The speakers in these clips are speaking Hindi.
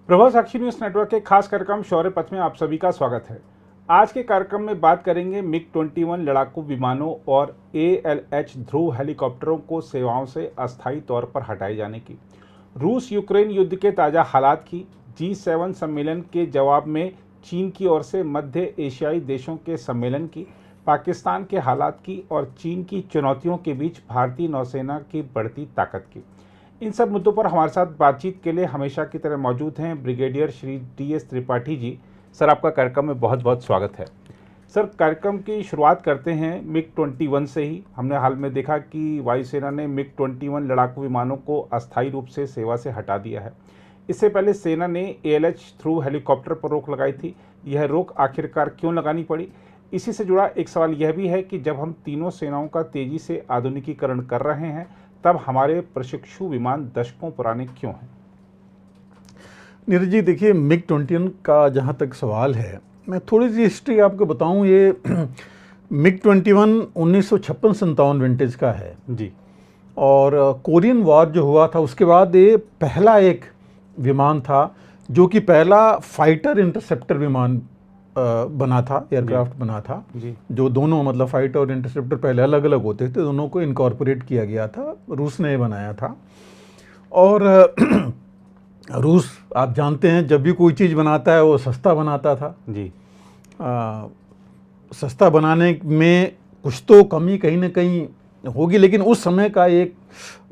प्रभा साक्षी न्यूज नेटवर्क के खास कार्यक्रम शौर्य पथ में आप सभी का स्वागत है। आज के कार्यक्रम में बात करेंगे मिग-21 लड़ाकू विमानों और ALH ध्रुव हेलीकॉप्टरों को सेवाओं से अस्थायी तौर पर हटाए जाने की, रूस यूक्रेन युद्ध के ताज़ा हालात की, G7 सम्मेलन के जवाब में चीन की ओर से मध्य एशियाई देशों के सम्मेलन की, पाकिस्तान के हालात की और चीन की चुनौतियों के बीच भारतीय नौसेना की बढ़ती ताकत की। इन सब मुद्दों पर हमारे साथ बातचीत के लिए हमेशा की तरह मौजूद हैं brigadier Shri DS Tripathi ji. Sir, आपका कार्यक्रम में बहुत बहुत स्वागत है। सर, कार्यक्रम की शुरुआत करते हैं मिग-21 से ही। हमने हाल में देखा कि वायुसेना ने मिग-21 लड़ाकू विमानों को अस्थायी रूप से सेवा से हटा दिया है। इससे पहले सेना ने ALH ध्रुव हेलीकॉप्टर पर रोक लगाई थी। यह रोक आखिरकार क्यों लगानी पड़ी? इसी से जुड़ा एक सवाल यह भी है कि जब हम तीनों सेनाओं का तेजी से आधुनिकीकरण कर रहे हैं, तब हमारे प्रशिक्षु विमान दशकों पुराने क्यों हैं? नीरज जी, देखिए, मिग-21 का जहाँ तक सवाल है, मैं थोड़ी सी हिस्ट्री आपको बताऊं। ये मिग-21 1956-57 विंटेज का है जी। और कोरियन वॉर जो हुआ था उसके बाद ये पहला एक विमान था जो कि पहला फाइटर इंटरसेप्टर विमान बना था, एयरक्राफ्ट बना था जी। जो दोनों, मतलब फाइटर और इंटरसेप्टर पहले अलग अलग होते थे, दोनों को इनकॉर्पोरेट किया गया था। रूस ने बनाया था। और रूस, आप जानते हैं, जब भी कोई चीज़ बनाता है वो सस्ता बनाता था जी। सस्ता बनाने में कुछ तो कमी कहीं ना कहीं होगी, लेकिन उस समय का एक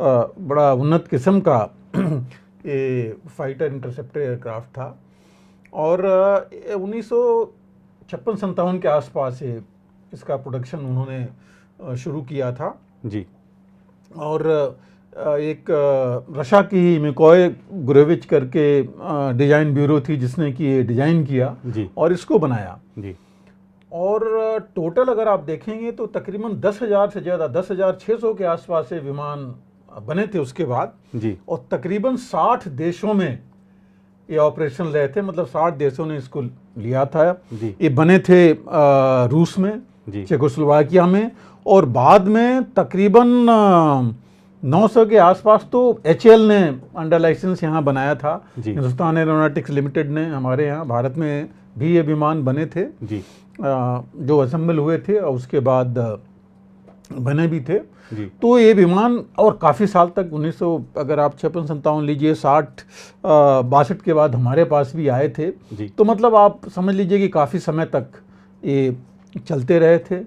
बड़ा उन्नत किस्म का ये फाइटर इंटरसेप्टर एयरक्राफ्ट था। और 1956-57 के आसपास से इसका प्रोडक्शन उन्होंने शुरू किया था जी। और एक रशिया की मिकॉय गुरेविच करके डिज़ाइन ब्यूरो थी जिसने कि ये डिज़ाइन किया जी। और इसको बनाया जी। और टोटल अगर आप देखेंगे तो तकरीबन 10,000 से ज़्यादा, 10,600 के आसपास से विमान बने थे उसके बाद जी। और तकरीबन 60 देशों में ये ऑपरेशन रहे थे, मतलब 60 देशों ने इसको लिया था जी। ये बने थे रूस में, चेकोस्लोवाकिया में, और बाद में तकरीबन 900 के आसपास तो HAL ने अंडर लाइसेंस यहाँ बनाया था। हिंदुस्तान एरोनॉटिक्स लिमिटेड ने, हमारे यहाँ भारत में भी ये विमान बने थे जी। जो असेंबल हुए थे और उसके बाद बने भी थे जी। तो ये विमान और काफ़ी साल तक 1900, अगर आप 56-57 लीजिए, 60-62 के बाद हमारे पास भी आए थे जी। तो मतलब आप समझ लीजिए कि काफ़ी समय तक ये चलते रहे थे।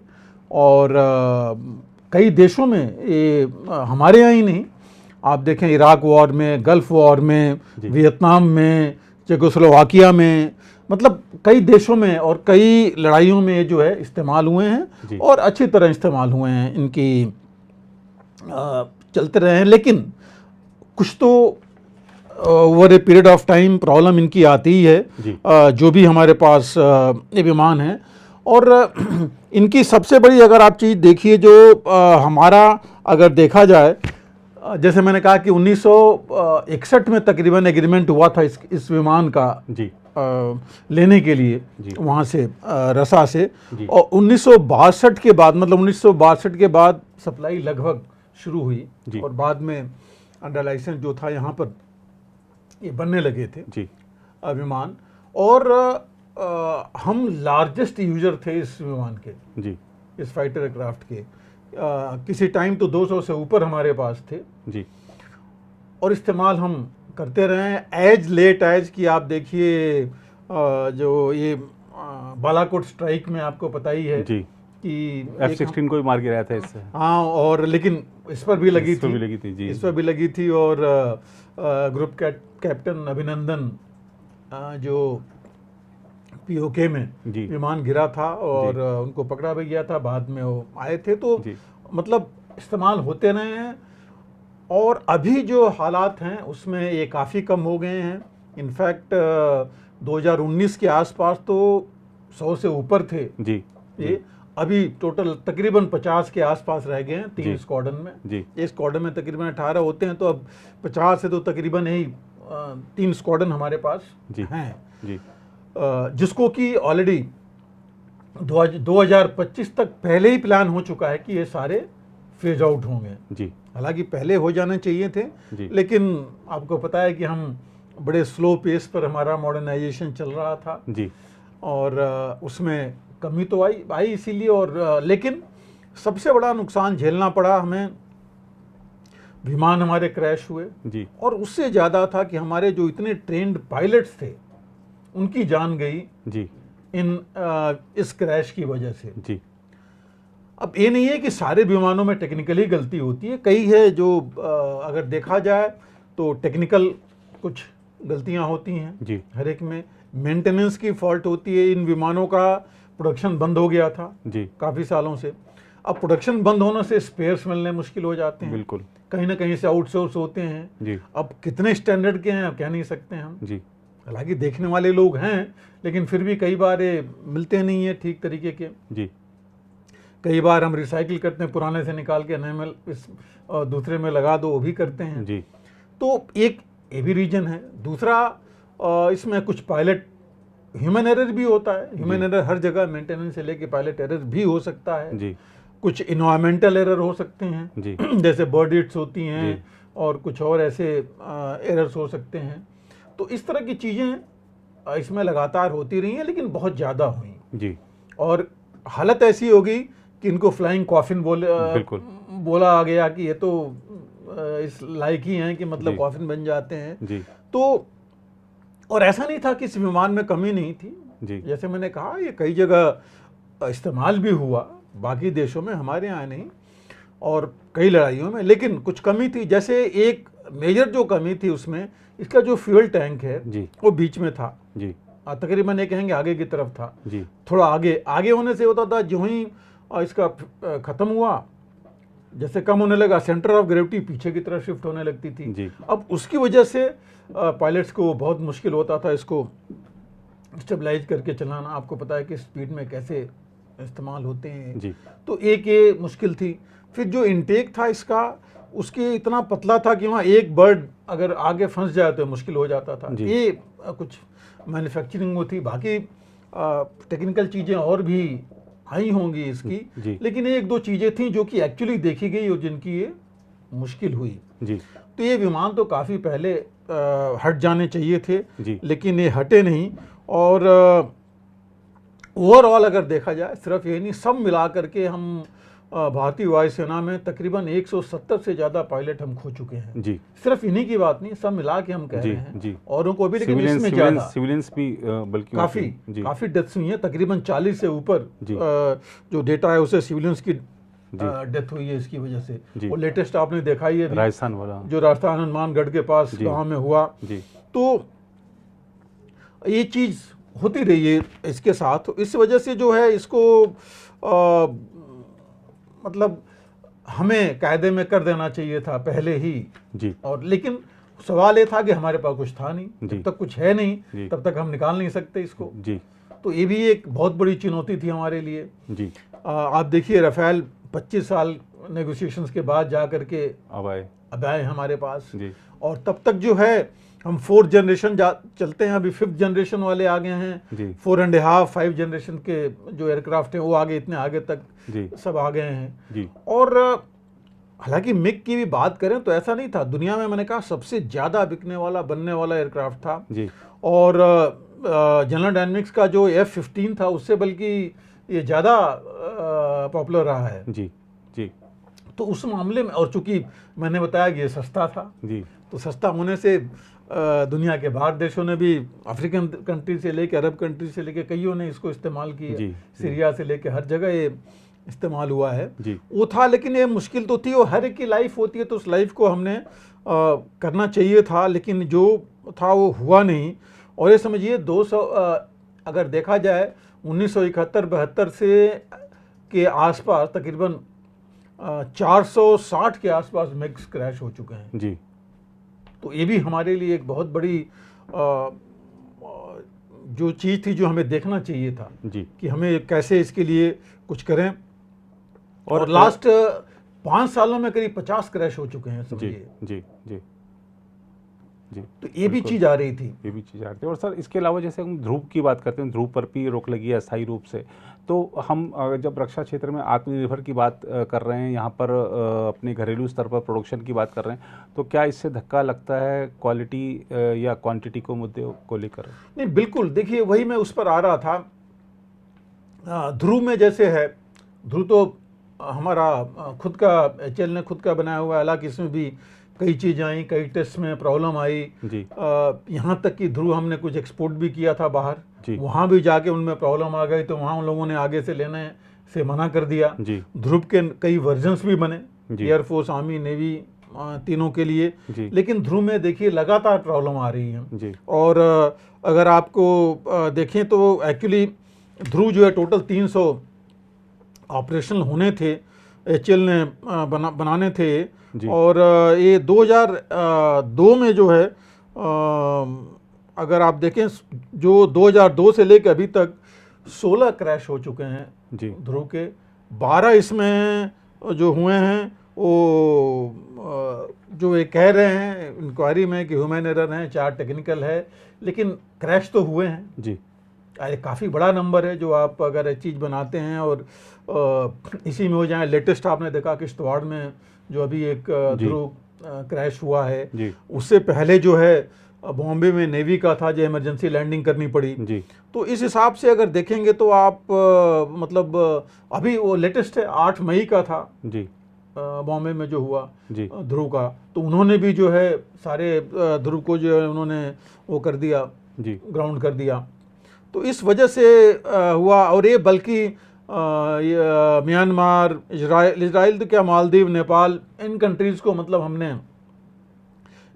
और कई देशों में ये, हमारे यहाँ ही नहीं, आप देखें इराक वॉर में, गल्फ़ वॉर में, वियतनाम में, चेकोस्लोवाकिया में, मतलब कई देशों में और कई लड़ाइयों में जो है इस्तेमाल हुए हैं और अच्छी तरह इस्तेमाल हुए हैं, इनकी चलते रहे हैं। लेकिन कुछ तो over a period of time problem इनकी आती ही है, जो भी हमारे पास ये विमान है। और इनकी सबसे बड़ी अगर आप चीज़ देखिए, जो हमारा अगर देखा जाए, जैसे मैंने कहा कि 1961 में तकरीबन एग्रीमेंट हुआ था इस विमान का जी। लेने के लिए वहाँ से, रसा से। और 1962 के बाद, मतलब 1962 के बाद सप्लाई लगभग शुरू हुई और बाद में अंडर लाइसेंस जो था यहाँ पर ये बनने लगे थे जी विमान। और हम लार्जेस्ट यूजर थे इस विमान के जी, इस फाइटर एयरक्राफ्ट के। किसी टाइम तो 200 से ऊपर हमारे पास थे जी। और इस्तेमाल हम करते रहे हैं। एज लेट एज की आप देखिए, जो ये बालाकोट स्ट्राइक में आपको पता ही है जी कि F-16 को भी मार के रहा था इससे। हाँ, और लेकिन इस पर भी लगी थी जी। इस पर भी लगी थी। और ग्रुप कैप्टन अभिनंदन, जो POK में विमान गिरा था और उनको पकड़ा भी गया था, बाद में वो आए थे। तो मतलब इस्तेमाल होते रहे हैं। और अभी जो हालात हैं उसमें ये काफ़ी कम हो गए हैं। इनफैक्ट 2019 के आसपास तो 100 से ऊपर थे जी। ये अभी टोटल तकरीबन 50 के आसपास रह गए हैं 3 स्क्वाड्रन में जी। एक स्क्वाड्रन में तकरीबन 18 होते हैं, तो अब 50 से तो तकरीबन यही 3 स्क्वाड्रन हमारे पास हैं जी। जिसको कि ऑलरेडी 2025 तक पहले ही प्लान हो चुका है कि ये सारे फेज आउट होंगे जी। हालांकि पहले हो जाने चाहिए थे, लेकिन आपको पता है कि हम बड़े स्लो पेस पर हमारा मॉडर्नाइजेशन चल रहा था जी, और उसमें कमी तो आई इसीलिए, और लेकिन सबसे बड़ा नुकसान झेलना पड़ा हमें, विमान हमारे क्रैश हुए जी, और उससे ज़्यादा था कि हमारे जो इतने ट्रेंड पायलट्स थे उनकी जान गई जी, इस क्रैश की वजह से। जी, अब ये नहीं है कि सारे विमानों में टेक्निकली गलती होती है, कई है जो अगर देखा जाए तो टेक्निकल कुछ गलतियां होती हैं जी, हर एक में, मेंटेनेंस की फॉल्ट होती है। इन विमानों का प्रोडक्शन बंद हो गया था जी, काफ़ी सालों से, अब प्रोडक्शन बंद होने से स्पेयर्स मिलने मुश्किल हो जाते हैं, बिल्कुल, कहीं ना कहीं से आउटसोर्स होते हैं। जी, अब कितने स्टैंडर्ड के हैं अब कह नहीं सकते हम, जी, हालांकि देखने वाले लोग हैं लेकिन फिर भी कई बार ये मिलते नहीं है ठीक तरीके के। जी, कई बार हम रिसाइकिल करते हैं, पुराने से निकाल के नए में इस दूसरे में लगा दो, वो भी करते हैं। जी, तो एक ये भी रीजन है। दूसरा इसमें कुछ पायलट ह्यूमन एरर भी होता है, ह्यूमन एरर हर जगह, मेंटेनेंस से लेके पायलट एरर भी हो सकता है। जी, कुछ इन्वायरमेंटल एरर हो सकते हैं जी, जैसे बर्ड हिट्स होती हैं जी, और कुछ और ऐसे एरर्स हो सकते हैं। तो इस तरह की चीज़ें इसमें लगातार होती रही हैं, लेकिन बहुत ज़्यादा हुई जी, और हालत ऐसी होगी कि इनको फ्लाइंग कॉफिन बिल्कुल, बोला आ गया कि ये तो इस लायक ही हैं कि मतलब जी, कॉफिन बन जाते हैं। जी, तो और ऐसा नहीं था कि इस विमान में कमी नहीं थी, जी, जैसे मैंने कहा ये कई जगह इस्तेमाल भी हुआ, बाकी देशों में, हमारे यहाँ नहीं, और कई लड़ाइयों में, लेकिन कुछ कमी थी। जैसे एक मेजर जो कमी थी उसमें, इसका जो फ्यूल टैंक है जी, वो बीच में था, जी, तकरीबन ये कहेंगे आगे की तरफ था। जी, थोड़ा आगे आगे होने से होता था, जो ही इसका ख़त्म हुआ, जैसे कम होने लगा, सेंटर ऑफ ग्रेविटी पीछे की तरफ शिफ्ट होने लगती थी। जी, अब उसकी वजह से पायलट्स को बहुत मुश्किल होता था इसको स्टेबलाइज करके चलाना। आपको पता है कि स्पीड में कैसे इस्तेमाल होते हैं। जी, तो एक ये मुश्किल थी। फिर जो इनटेक था इसका, उसके इतना पतला था कि वहाँ एक बर्ड अगर आगे फंस जाए तो मुश्किल हो जाता था। जी। ये कुछ मैन्युफैक्चरिंग वो थी, बाकी टेक्निकल चीज़ें और भी आई होंगी इसकी, जी, लेकिन एक दो चीज़ें थी जो कि एक्चुअली देखी गई और जिनकी ये मुश्किल हुई। जी, तो ये विमान तो काफ़ी पहले हट जाने चाहिए थे, जी, लेकिन ये हटे नहीं। और ओवरऑल अगर देखा जाए, सिर्फ ये नहीं, सब मिला करके हम भारतीय वायुसेना में तकरीबन 170 से ज़्यादा पायलट हम खो चुके हैं। जी, सिर्फ इन्हीं की बात नहीं, सब मिला के हम कह जी, रहे हैं, जी। औरों को भी, लेकिन इसमें ज़्यादा सिविलियंस भी बल्कि काफ़ी जी, काफ़ी डेथ्स हुई हैं, तकरीबन 40 से ऊपर जी। जो डेटा है उसे सिविलियंस की जी। डेथ हुई है इसकी वजह से। जी। वो लेटेस्ट आपने देखा ही है अभी, राजस्थान वाला, जो राजस्थान हनुमानगढ़ के पास जी। गांव में हुआ। जी, तो ये चीज़ होती रही है इसके साथ, इस वजह से जो है इसको मतलब हमें कायदे में कर देना चाहिए था पहले ही। जी, और लेकिन सवाल ये था कि हमारे पास कुछ था नहीं, जी। जब तक कुछ है नहीं जी। तब तक हम निकाल नहीं सकते इसको। जी, तो ये भी एक बहुत बड़ी चुनौती थी हमारे लिए। जी, आप देखिए, राफेल 25 साल नेगोशिएशंस के बाद जा करके अब आए हमारे पास, जी, और तब तक जो है हम 4th जनरेशन चलते हैं, अभी 5th जनरेशन वाले आ गए हैं, जी, 4.5 5 जनरेशन के जो एयरक्राफ्ट हैं वो आगे, इतने आगे तक जी, सब आ गए हैं। जी, और हालांकि मिग की भी बात करें तो ऐसा नहीं था, दुनिया में मैंने कहा सबसे ज़्यादा बिकने वाला, बनने वाला एयरक्राफ्ट था। जी, और जनरल डायनामिक्स का जो F-15 था उससे बल्कि ये ज़्यादा पॉपुलर रहा है। जी, जी, तो उस मामले में, और चूंकि मैंने बताया कि ये सस्ता था, जी, तो सस्ता होने से दुनिया के बाहर देशों ने भी, अफ्रीकन कंट्री से लेके अरब कंट्री से लेके कईयों ने इसको इस्तेमाल किया, जी, सीरिया से लेके हर जगह ये इस्तेमाल हुआ है। जी, वो था, लेकिन ये मुश्किल तो थी, और हर एक की लाइफ होती है, तो उस लाइफ को हमने करना चाहिए था, लेकिन जो था वो हुआ नहीं। और ये समझिए 200 अगर देखा जाए 1971-72 से के आसपास तकरीबन 460 के आसपास मिग्स क्रैश हो चुके हैं। जी, तो ये भी हमारे लिए एक बहुत बड़ी जो चीज़ थी जो हमें देखना चाहिए था, जी, कि हमें कैसे इसके लिए कुछ करें। और और लास्ट 5 सालों में करीब 50 क्रैश हो चुके हैं, जी, समझिए। जी, जी, जी। तो ये भी चीज़ आ रही थी। ये भी चीज़ आ रही थी। और सर इसके अलावा जैसे हम ध्रुव की बात करते हैं, ध्रुव पर भी रोक लगी है अस्थायी रूप से, तो हम जब रक्षा क्षेत्र में आत्मनिर्भर की बात कर रहे हैं, यहाँ पर अपने घरेलू स्तर पर प्रोडक्शन की बात कर रहे हैं, तो क्या इससे धक्का लगता है क्वालिटी या क्वांटिटी को मुद्दे को लेकर? नहीं, बिल्कुल। देखिए, वही मैं उस पर आ रहा था। ध्रुव में जैसे है, ध्रुव तो हमारा खुद का HAL ने खुद का बनाया हुआ है, हालांकि इसमें भी कई चीज़ें आई, कई टेस्ट में प्रॉब्लम आई जी। यहाँ तक कि ध्रुव हमने कुछ एक्सपोर्ट भी किया था बाहर, जी। वहाँ भी जाके उनमें प्रॉब्लम आ गई, तो वहाँ उन लोगों ने आगे से लेने से मना कर दिया। जी। ध्रुव के कई वर्जन्स भी बने, जी। एयरफोर्स, आर्मी, नेवी, तीनों के लिए। जी। लेकिन ध्रुव में देखिए लगातार प्रॉब्लम आ रही है। जी। और अगर आपको देखें तो एक्चुअली ध्रुव जो है टोटल 300 ऑपरेशनल होने थे, HAL ने बनाने थे। और ये 2002 में जो है, अगर आप देखें जो 2002 से लेकर अभी तक 16 क्रैश हो चुके हैं जी। ध्रुव के। 12 इसमें जो हुए हैं वो जो ये कह रहे हैं इंक्वायरी में कि ह्यूमन एरर हैं, 4 टेक्निकल है, लेकिन क्रैश तो हुए हैं जी। अरे काफ़ी बड़ा नंबर है जो आप अगर एक चीज़ बनाते हैं और इसी में हो जाए। लेटेस्ट आपने देखा किश्तवाड़ में जो अभी एक ध्रुव क्रैश हुआ है, उससे पहले जो है बॉम्बे में नेवी का था जो इमरजेंसी लैंडिंग करनी पड़ी जी। तो इस हिसाब से अगर देखेंगे तो आप मतलब अभी वो लेटेस्ट है 8 मई का था जी, बॉम्बे में जो हुआ ध्रुव का, तो उन्होंने भी जो है सारे ध्रुव को जो है उन्होंने वो कर दिया जी, ग्राउंड कर दिया। तो इस वजह से हुआ। और ये बल्कि म्यांमार, इजराइल तो क्या, मालदीव, नेपाल, इन कंट्रीज़ को मतलब हमने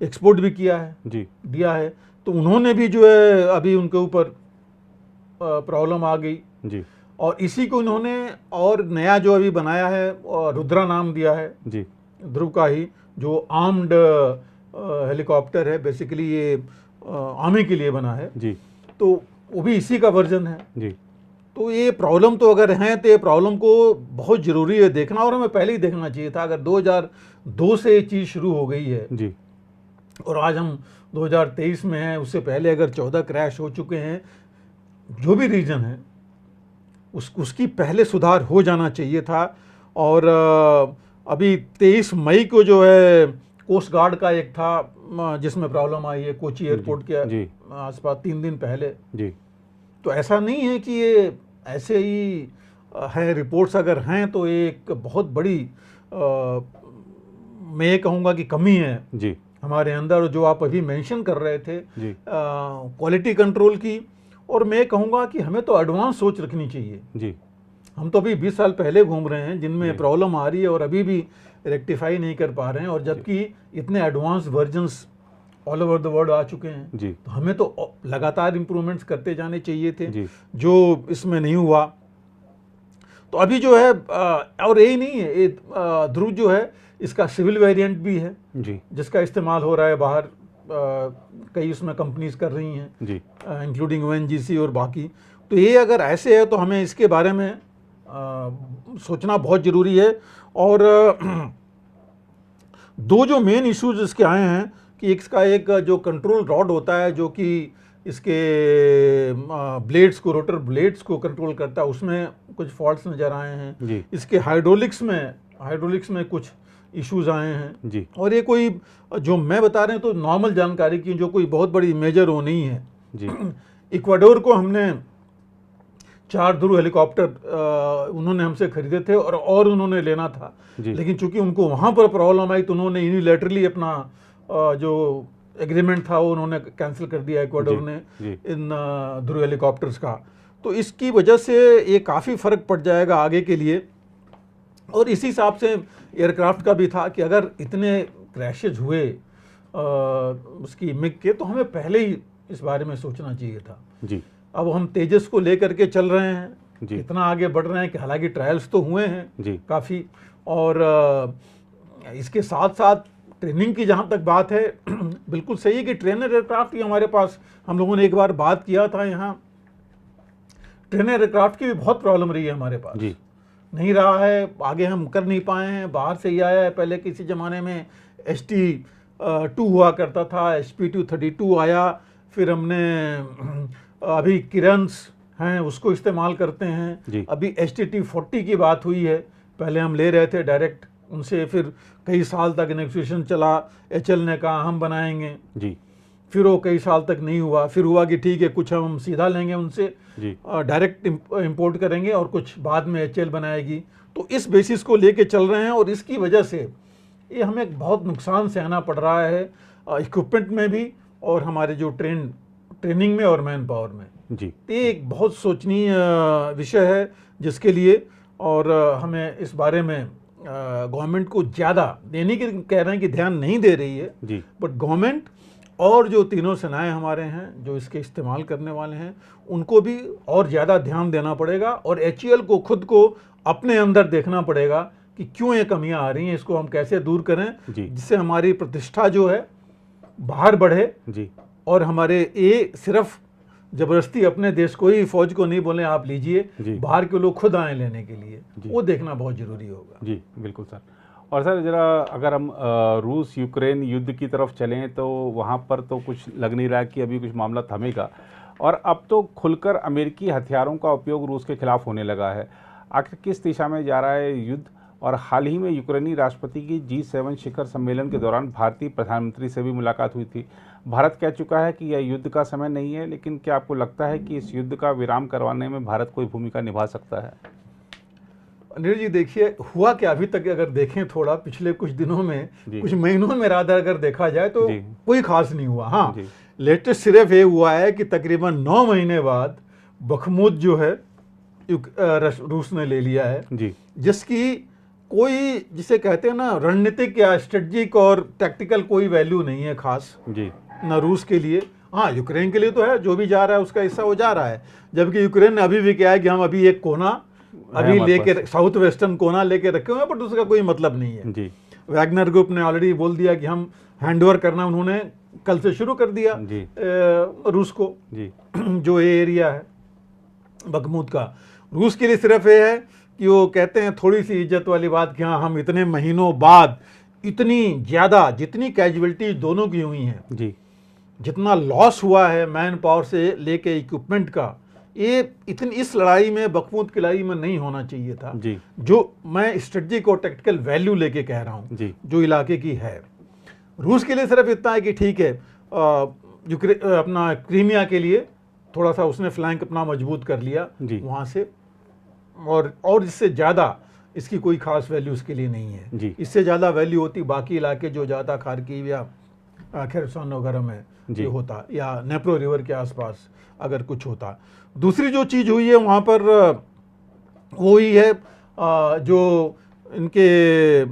एक्सपोर्ट भी किया है जी, दिया है। तो उन्होंने भी जो है अभी उनके ऊपर प्रॉब्लम आ गई जी। और इसी को इन्होंने और नया जो अभी बनाया है रुद्रा नाम दिया है जी, ध्रुव का ही, जो आर्म्ड हेलीकॉप्टर है, बेसिकली ये आर्मी के लिए बना है जी। तो वो भी इसी का वर्जन है जी। तो ये प्रॉब्लम तो अगर हैं तो ये प्रॉब्लम को बहुत ज़रूरी है देखना, और हमें पहले ही देखना चाहिए था। अगर 2002 से ये चीज़ शुरू हो गई है जी, और आज हम 2023 में हैं, उससे पहले अगर 14 क्रैश हो चुके हैं, जो भी रीज़न है उसकी पहले सुधार हो जाना चाहिए था। और अभी 23 मई को जो है कोस्ट गार्ड का एक था जिसमें प्रॉब्लम आई है कोची एयरपोर्ट के आसपास 3 दिन पहले जी। तो ऐसा नहीं है कि ये ऐसे ही है, रिपोर्ट्स अगर हैं तो एक बहुत बड़ी मैं ये कहूँगा कि कमी है जी हमारे अंदर, जो आप अभी मेंशन कर रहे थे क्वालिटी कंट्रोल की। और मैं कहूँगा कि हमें तो एडवांस सोच रखनी चाहिए जी। हम तो अभी 20 साल पहले घूम रहे हैं जिनमें प्रॉब्लम आ रही है और अभी भी रेक्टिफाई नहीं कर पा रहे हैं, और जबकि इतने advance versions all over the world आ चुके हैं जी। तो हमें तो लगातार इम्प्रूवमेंट्स करते जाने चाहिए थे जी, जो इसमें नहीं हुआ। तो अभी जो है और यही नहीं है, ये ध्रुव जो है इसका सिविल वेरिएंट भी है जी, जिसका इस्तेमाल हो रहा है बाहर, कई उसमें कंपनीज कर रही हैं जी, इंक्लूडिंग ONGC और बाकी। तो ये अगर ऐसे है तो हमें इसके बारे में सोचना बहुत ज़रूरी है। और दो जो मेन इश्यूज इसके आए हैं कि इसका एक जो कंट्रोल रॉड होता है जो कि इसके ब्लेड्स को, रोटर ब्लेड्स को कंट्रोल करता है, उसमें कुछ फॉल्ट्स नज़र आए हैं जी। इसके हाइड्रोलिक्स में कुछ इश्यूज आए हैं जी। और ये कोई जो मैं बता रहे हैं तो नॉर्मल जानकारी की, जो कोई बहुत बड़ी मेजर वो नहीं है जी। इक्वाडोर को हमने 4 ध्रुव हेलीकॉप्टर उन्होंने हमसे खरीदे थे और उन्होंने लेना था, लेकिन चूंकि उनको वहाँ पर प्रॉब्लम आई तो उन्होंने यूनिलैटरली अपना जो एग्रीमेंट था वो उन्होंने कैंसिल कर दिया इक्वाडोर ने इन ध्रुव हेलीकॉप्टर्स का। तो इसकी वजह से ये काफ़ी फ़र्क पड़ जाएगा आगे के लिए। और इसी हिसाब से एयरक्राफ्ट का भी था कि अगर इतने क्रैशेज हुए उसकी मिग के, तो हमें पहले ही इस बारे में सोचना चाहिए था जी। अब हम तेजस को लेकर के चल रहे हैं जी, इतना आगे बढ़ रहे हैं कि हालांकि ट्रायल्स तो हुए हैं जी काफ़ी, और इसके साथ साथ ट्रेनिंग की जहाँ तक बात है बिल्कुल सही है कि ट्रेनर एयरक्राफ्ट की हमारे पास, हम लोगों ने एक बार बात किया था यहाँ, ट्रेनर एयरक्राफ्ट की भी बहुत प्रॉब्लम रही है हमारे पास जी, नहीं रहा है, आगे हम कर नहीं पाए हैं। बाहर से ही आया है, पहले किसी ज़माने में ST 2 हुआ करता था, SP232 आया, फिर हमने अभी किरन्स हैं उसको इस्तेमाल करते हैं। अभी HTT40 की बात हुई है, पहले हम ले रहे थे डायरेक्ट उनसे, फिर कई साल तक नेगोशिएशन चला, HL ने कहा हम बनाएंगे जी, फिर वो कई साल तक नहीं हुआ, फिर हुआ कि ठीक है कुछ हम सीधा लेंगे उनसे, डायरेक्ट इंपोर्ट करेंगे और कुछ बाद में HL बनाएगी। तो इस बेसिस को लेके चल रहे हैं और इसकी वजह से ये हमें बहुत नुकसान सहना पड़ रहा है इक्विपमेंट में भी और हमारे जो ट्रेनिंग में और मैन पावर में जी। ये एक बहुत सोचनीय विषय है जिसके लिए, और हमें इस बारे में गवर्नमेंट को ज़्यादा देने की कह रहे हैं कि ध्यान नहीं दे रही है जी, बट गवर्नमेंट और जो तीनों सेनाएं हमारे हैं जो इसके इस्तेमाल करने वाले हैं उनको भी और ज़्यादा ध्यान देना पड़ेगा, और HAL को खुद को अपने अंदर देखना पड़ेगा कि क्यों ये कमियां आ रही हैं, इसको हम कैसे दूर करें जिससे हमारी प्रतिष्ठा जो है बाहर बढ़े जी, और हमारे ये सिर्फ जबरदस्ती अपने देश को ही फौज को नहीं बोले आप लीजिए, बाहर के लोग खुद आए लेने के लिए, वो देखना बहुत जरूरी होगा जी। बिल्कुल सर। और सर जरा अगर हम रूस यूक्रेन युद्ध की तरफ चलें तो वहाँ पर तो कुछ लग नहीं रहा कि अभी कुछ मामला थमेगा, और अब तो खुलकर अमेरिकी हथियारों का उपयोग रूस के खिलाफ होने लगा है। आखिर किस दिशा में जा रहा है युद्ध? और हाल ही में यूक्रेनी राष्ट्रपति की G7 शिखर सम्मेलन के दौरान भारतीय प्रधानमंत्री से भी मुलाकात हुई थी। भारत कह चुका है कि यह युद्ध का समय नहीं है, लेकिन क्या आपको लगता है कि इस युद्ध का विराम करवाने में भारत कोई भूमिका निभा सकता है? अनिल जी देखिए, हुआ क्या अभी तक अगर देखें थोड़ा पिछले कुछ दिनों में, कुछ महीनों में राधा अगर देखा जाए तो कोई खास नहीं हुआ। हाँ, लेटेस्ट सिर्फ ये हुआ है कि तकरीबन 9 महीने बाद बखमुत जो है रूस ने ले लिया है जी, जिसकी कोई जिसे कहते हैं ना रणनीतिक या स्ट्रेटजिक और टैक्टिकल कोई वैल्यू नहीं है खास जी, ना रूस के लिए। हाँ, यूक्रेन के लिए तो है, जो भी जा रहा है उसका हिस्सा वो जा रहा है, जबकि यूक्रेन ने अभी भी क्या है कि हम अभी एक कोना अभी लेके साउथ वेस्टर्न कोना लेके रखे हुए हैं, बट उसका कोई मतलब नहीं है जी। वैगनर ग्रुप ने ऑलरेडी बोल दिया कि हम हैंडओवर करना उन्होंने कल से शुरू कर दिया रूस को जी। जो ये एरिया है बखमुत का, रूस के लिए सिर्फ ये है कि वो कहते हैं थोड़ी सी इज्जत वाली बात कि हाँ हम इतने महीनों बाद इतनी ज़्यादा जितनी कैजुअलिटी दोनों की हुई हैं जी, जितना लॉस हुआ है मैन पावर से लेके इक्विपमेंट का, ये इतनी इस लड़ाई में बखमुत की लड़ाई में नहीं होना चाहिए था जी। जो मैं स्ट्रेटजिक और टेक्टिकल वैल्यू लेके कह रहा हूँ जो इलाके की है। रूस के लिए सिर्फ इतना है कि ठीक है अपना क्रीमिया के लिए थोड़ा सा उसने फ्लैंक अपना मजबूत कर लिया वहाँ से, और इससे ज़्यादा इसकी कोई खास वैल्यू उसके लिए नहीं है। इससे ज़्यादा वैल्यू होती बाकी इलाके जो ज़्यादा खार्किव या खेरसन वगैरह में जो होता, या नेप्रो रिवर के आसपास अगर कुछ होता। दूसरी जो चीज़ हुई है वहाँ पर वो ही है जो इनके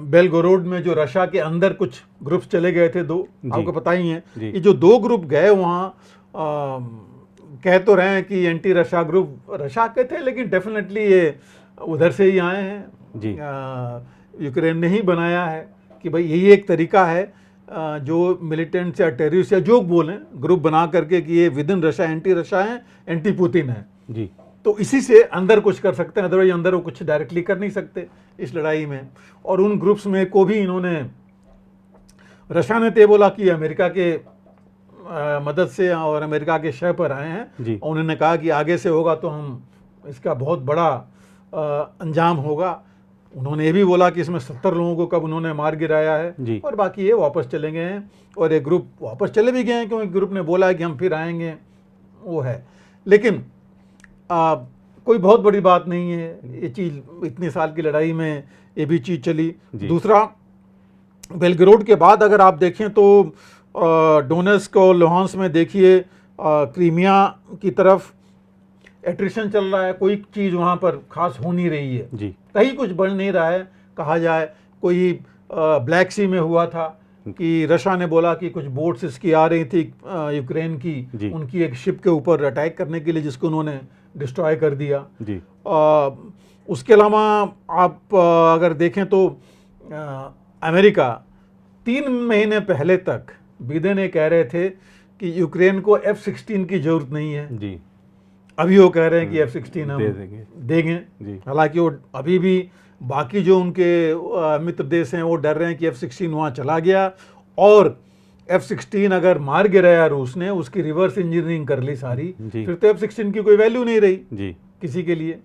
बेलगोरोड में जो रशिया के अंदर कुछ ग्रुप्स चले गए थे, 2 आपको पता ही है। ये जो 2 ग्रुप गए वहाँ कह तो रहे हैं कि एंटी रशिया ग्रुप रशिया के थे, लेकिन डेफिनेटली ये उधर से ही आए हैं जी। यूक्रेन ने ही बनाया है कि भाई यही एक तरीका है जो मिलिटेंट्स या टेररिस्ट या जो बोलें ग्रुप बना करके कि ये with in Russia anti Russia है, एंटी पुतिन है जी, तो इसी से अंदर कुछ कर सकते हैं, अदरवाइज अंदर वो कुछ डायरेक्टली कर नहीं सकते इस लड़ाई में। और उन ग्रुप्स में को भी इन्होंने, रशिया ने तो बोला कि अमेरिका के मदद से और अमेरिका के शय पर आए हैं, उन्होंने कहा कि आगे से होगा तो हम इसका बहुत बड़ा अंजाम होगा। उन्होंने ये भी बोला कि इसमें 70 लोगों को कब उन्होंने मार गिराया है, और बाकी ये वापस चले गए हैं, और एक ग्रुप वापस चले भी गए हैं क्योंकि ग्रुप ने बोला है कि हम फिर आएंगे, वो है। लेकिन कोई बहुत बड़ी बात नहीं है, ये चीज़ इतने साल की लड़ाई में ये भी चीज़ चली। दूसरा, बेलग्रोड के बाद अगर आप देखें तो डोनेट्स्क और लुहांस्क में देखिए क्रीमिया की तरफ एट्रिशन चल रहा है, कोई चीज़ वहाँ पर खास हो नहीं रही है जी, कहीं कुछ बढ़ नहीं रहा है। कहा जाए कोई ब्लैक सी में हुआ था कि रशिया ने बोला कि कुछ बोट्स इसकी आ रही थी यूक्रेन की, उनकी एक शिप के ऊपर अटैक करने के लिए, जिसको उन्होंने डिस्ट्रॉय कर दिया जी। उसके अलावा आप अगर देखें तो अमेरिका 3 महीने पहले तक बिडेन ने कह रहे थे कि यूक्रेन को F-16 की जरूरत नहीं है जी, अभी वो कह रहे हैं कि F-16 हम देंगे। हालांकि वो अभी भी बाकी जो उनके मित्र देश हैं वो डर रहे हैं कि F-16 वहाँ चला गया और F-16 अगर मार गिराया रूस ने, उसकी रिवर्स इंजीनियरिंग कर ली सारी, फिर तो F-16 की कोई वैल्यू नहीं रही जी किसी के लिए।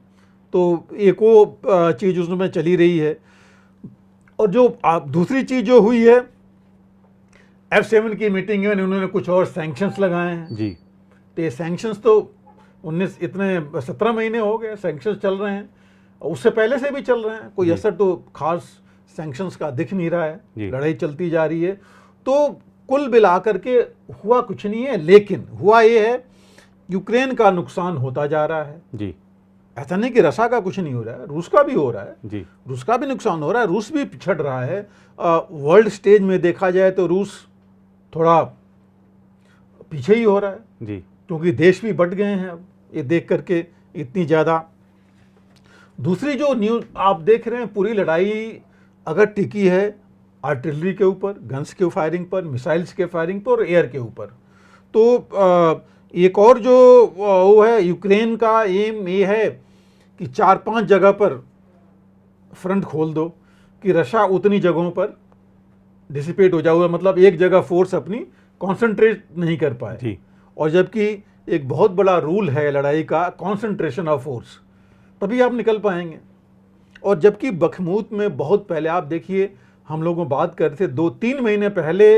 तो एक वो चीज़ उसमें चली रही है। और जो दूसरी चीज़ जो हुई है, F-7 की मीटिंग में उन्होंने कुछ और सैंक्शंस लगाए हैं जी। तो ये सैंक्शंस तो 17 महीने हो गए सैंक्शंस चल रहे हैं, उससे पहले से भी चल रहे हैं, कोई असर तो खास सैंक्शंस का दिख नहीं रहा है, लड़ाई चलती जा रही है। तो कुल मिलाकर के हुआ कुछ नहीं है, लेकिन हुआ ये है यूक्रेन का नुकसान होता जा रहा है जी। ऐसा नहीं कि रशिया का कुछ नहीं हो रहा है, रूस का भी हो रहा है जी। रूस का भी नुकसान हो रहा है, रूस भी पिछड़ रहा है। वर्ल्ड स्टेज में देखा जाए तो रूस थोड़ा पीछे ही हो रहा है जी, क्योंकि देश भी बढ़ गए हैं अब ये देख करके इतनी ज़्यादा। दूसरी जो न्यूज़ आप देख रहे हैं, पूरी लड़ाई अगर टिकी है आर्टिलरी के ऊपर, गन्स के फायरिंग पर, मिसाइल्स के फायरिंग पर और एयर के ऊपर। तो एक और जो वो है, यूक्रेन का एम ये है कि 4-5 जगह पर फ्रंट खोल दो कि रशिया उतनी जगहों पर डिसिपेट हो जाए, मतलब एक जगह फोर्स अपनी कॉन्सेंट्रेट नहीं कर पाए जी। और जबकि एक बहुत बड़ा रूल है लड़ाई का, कॉन्सेंट्रेशन ऑफ फोर्स, तभी आप निकल पाएंगे। और जबकि बखमूत में बहुत पहले आप देखिए, हम लोगों बात कर रहे थे 2-3 महीने पहले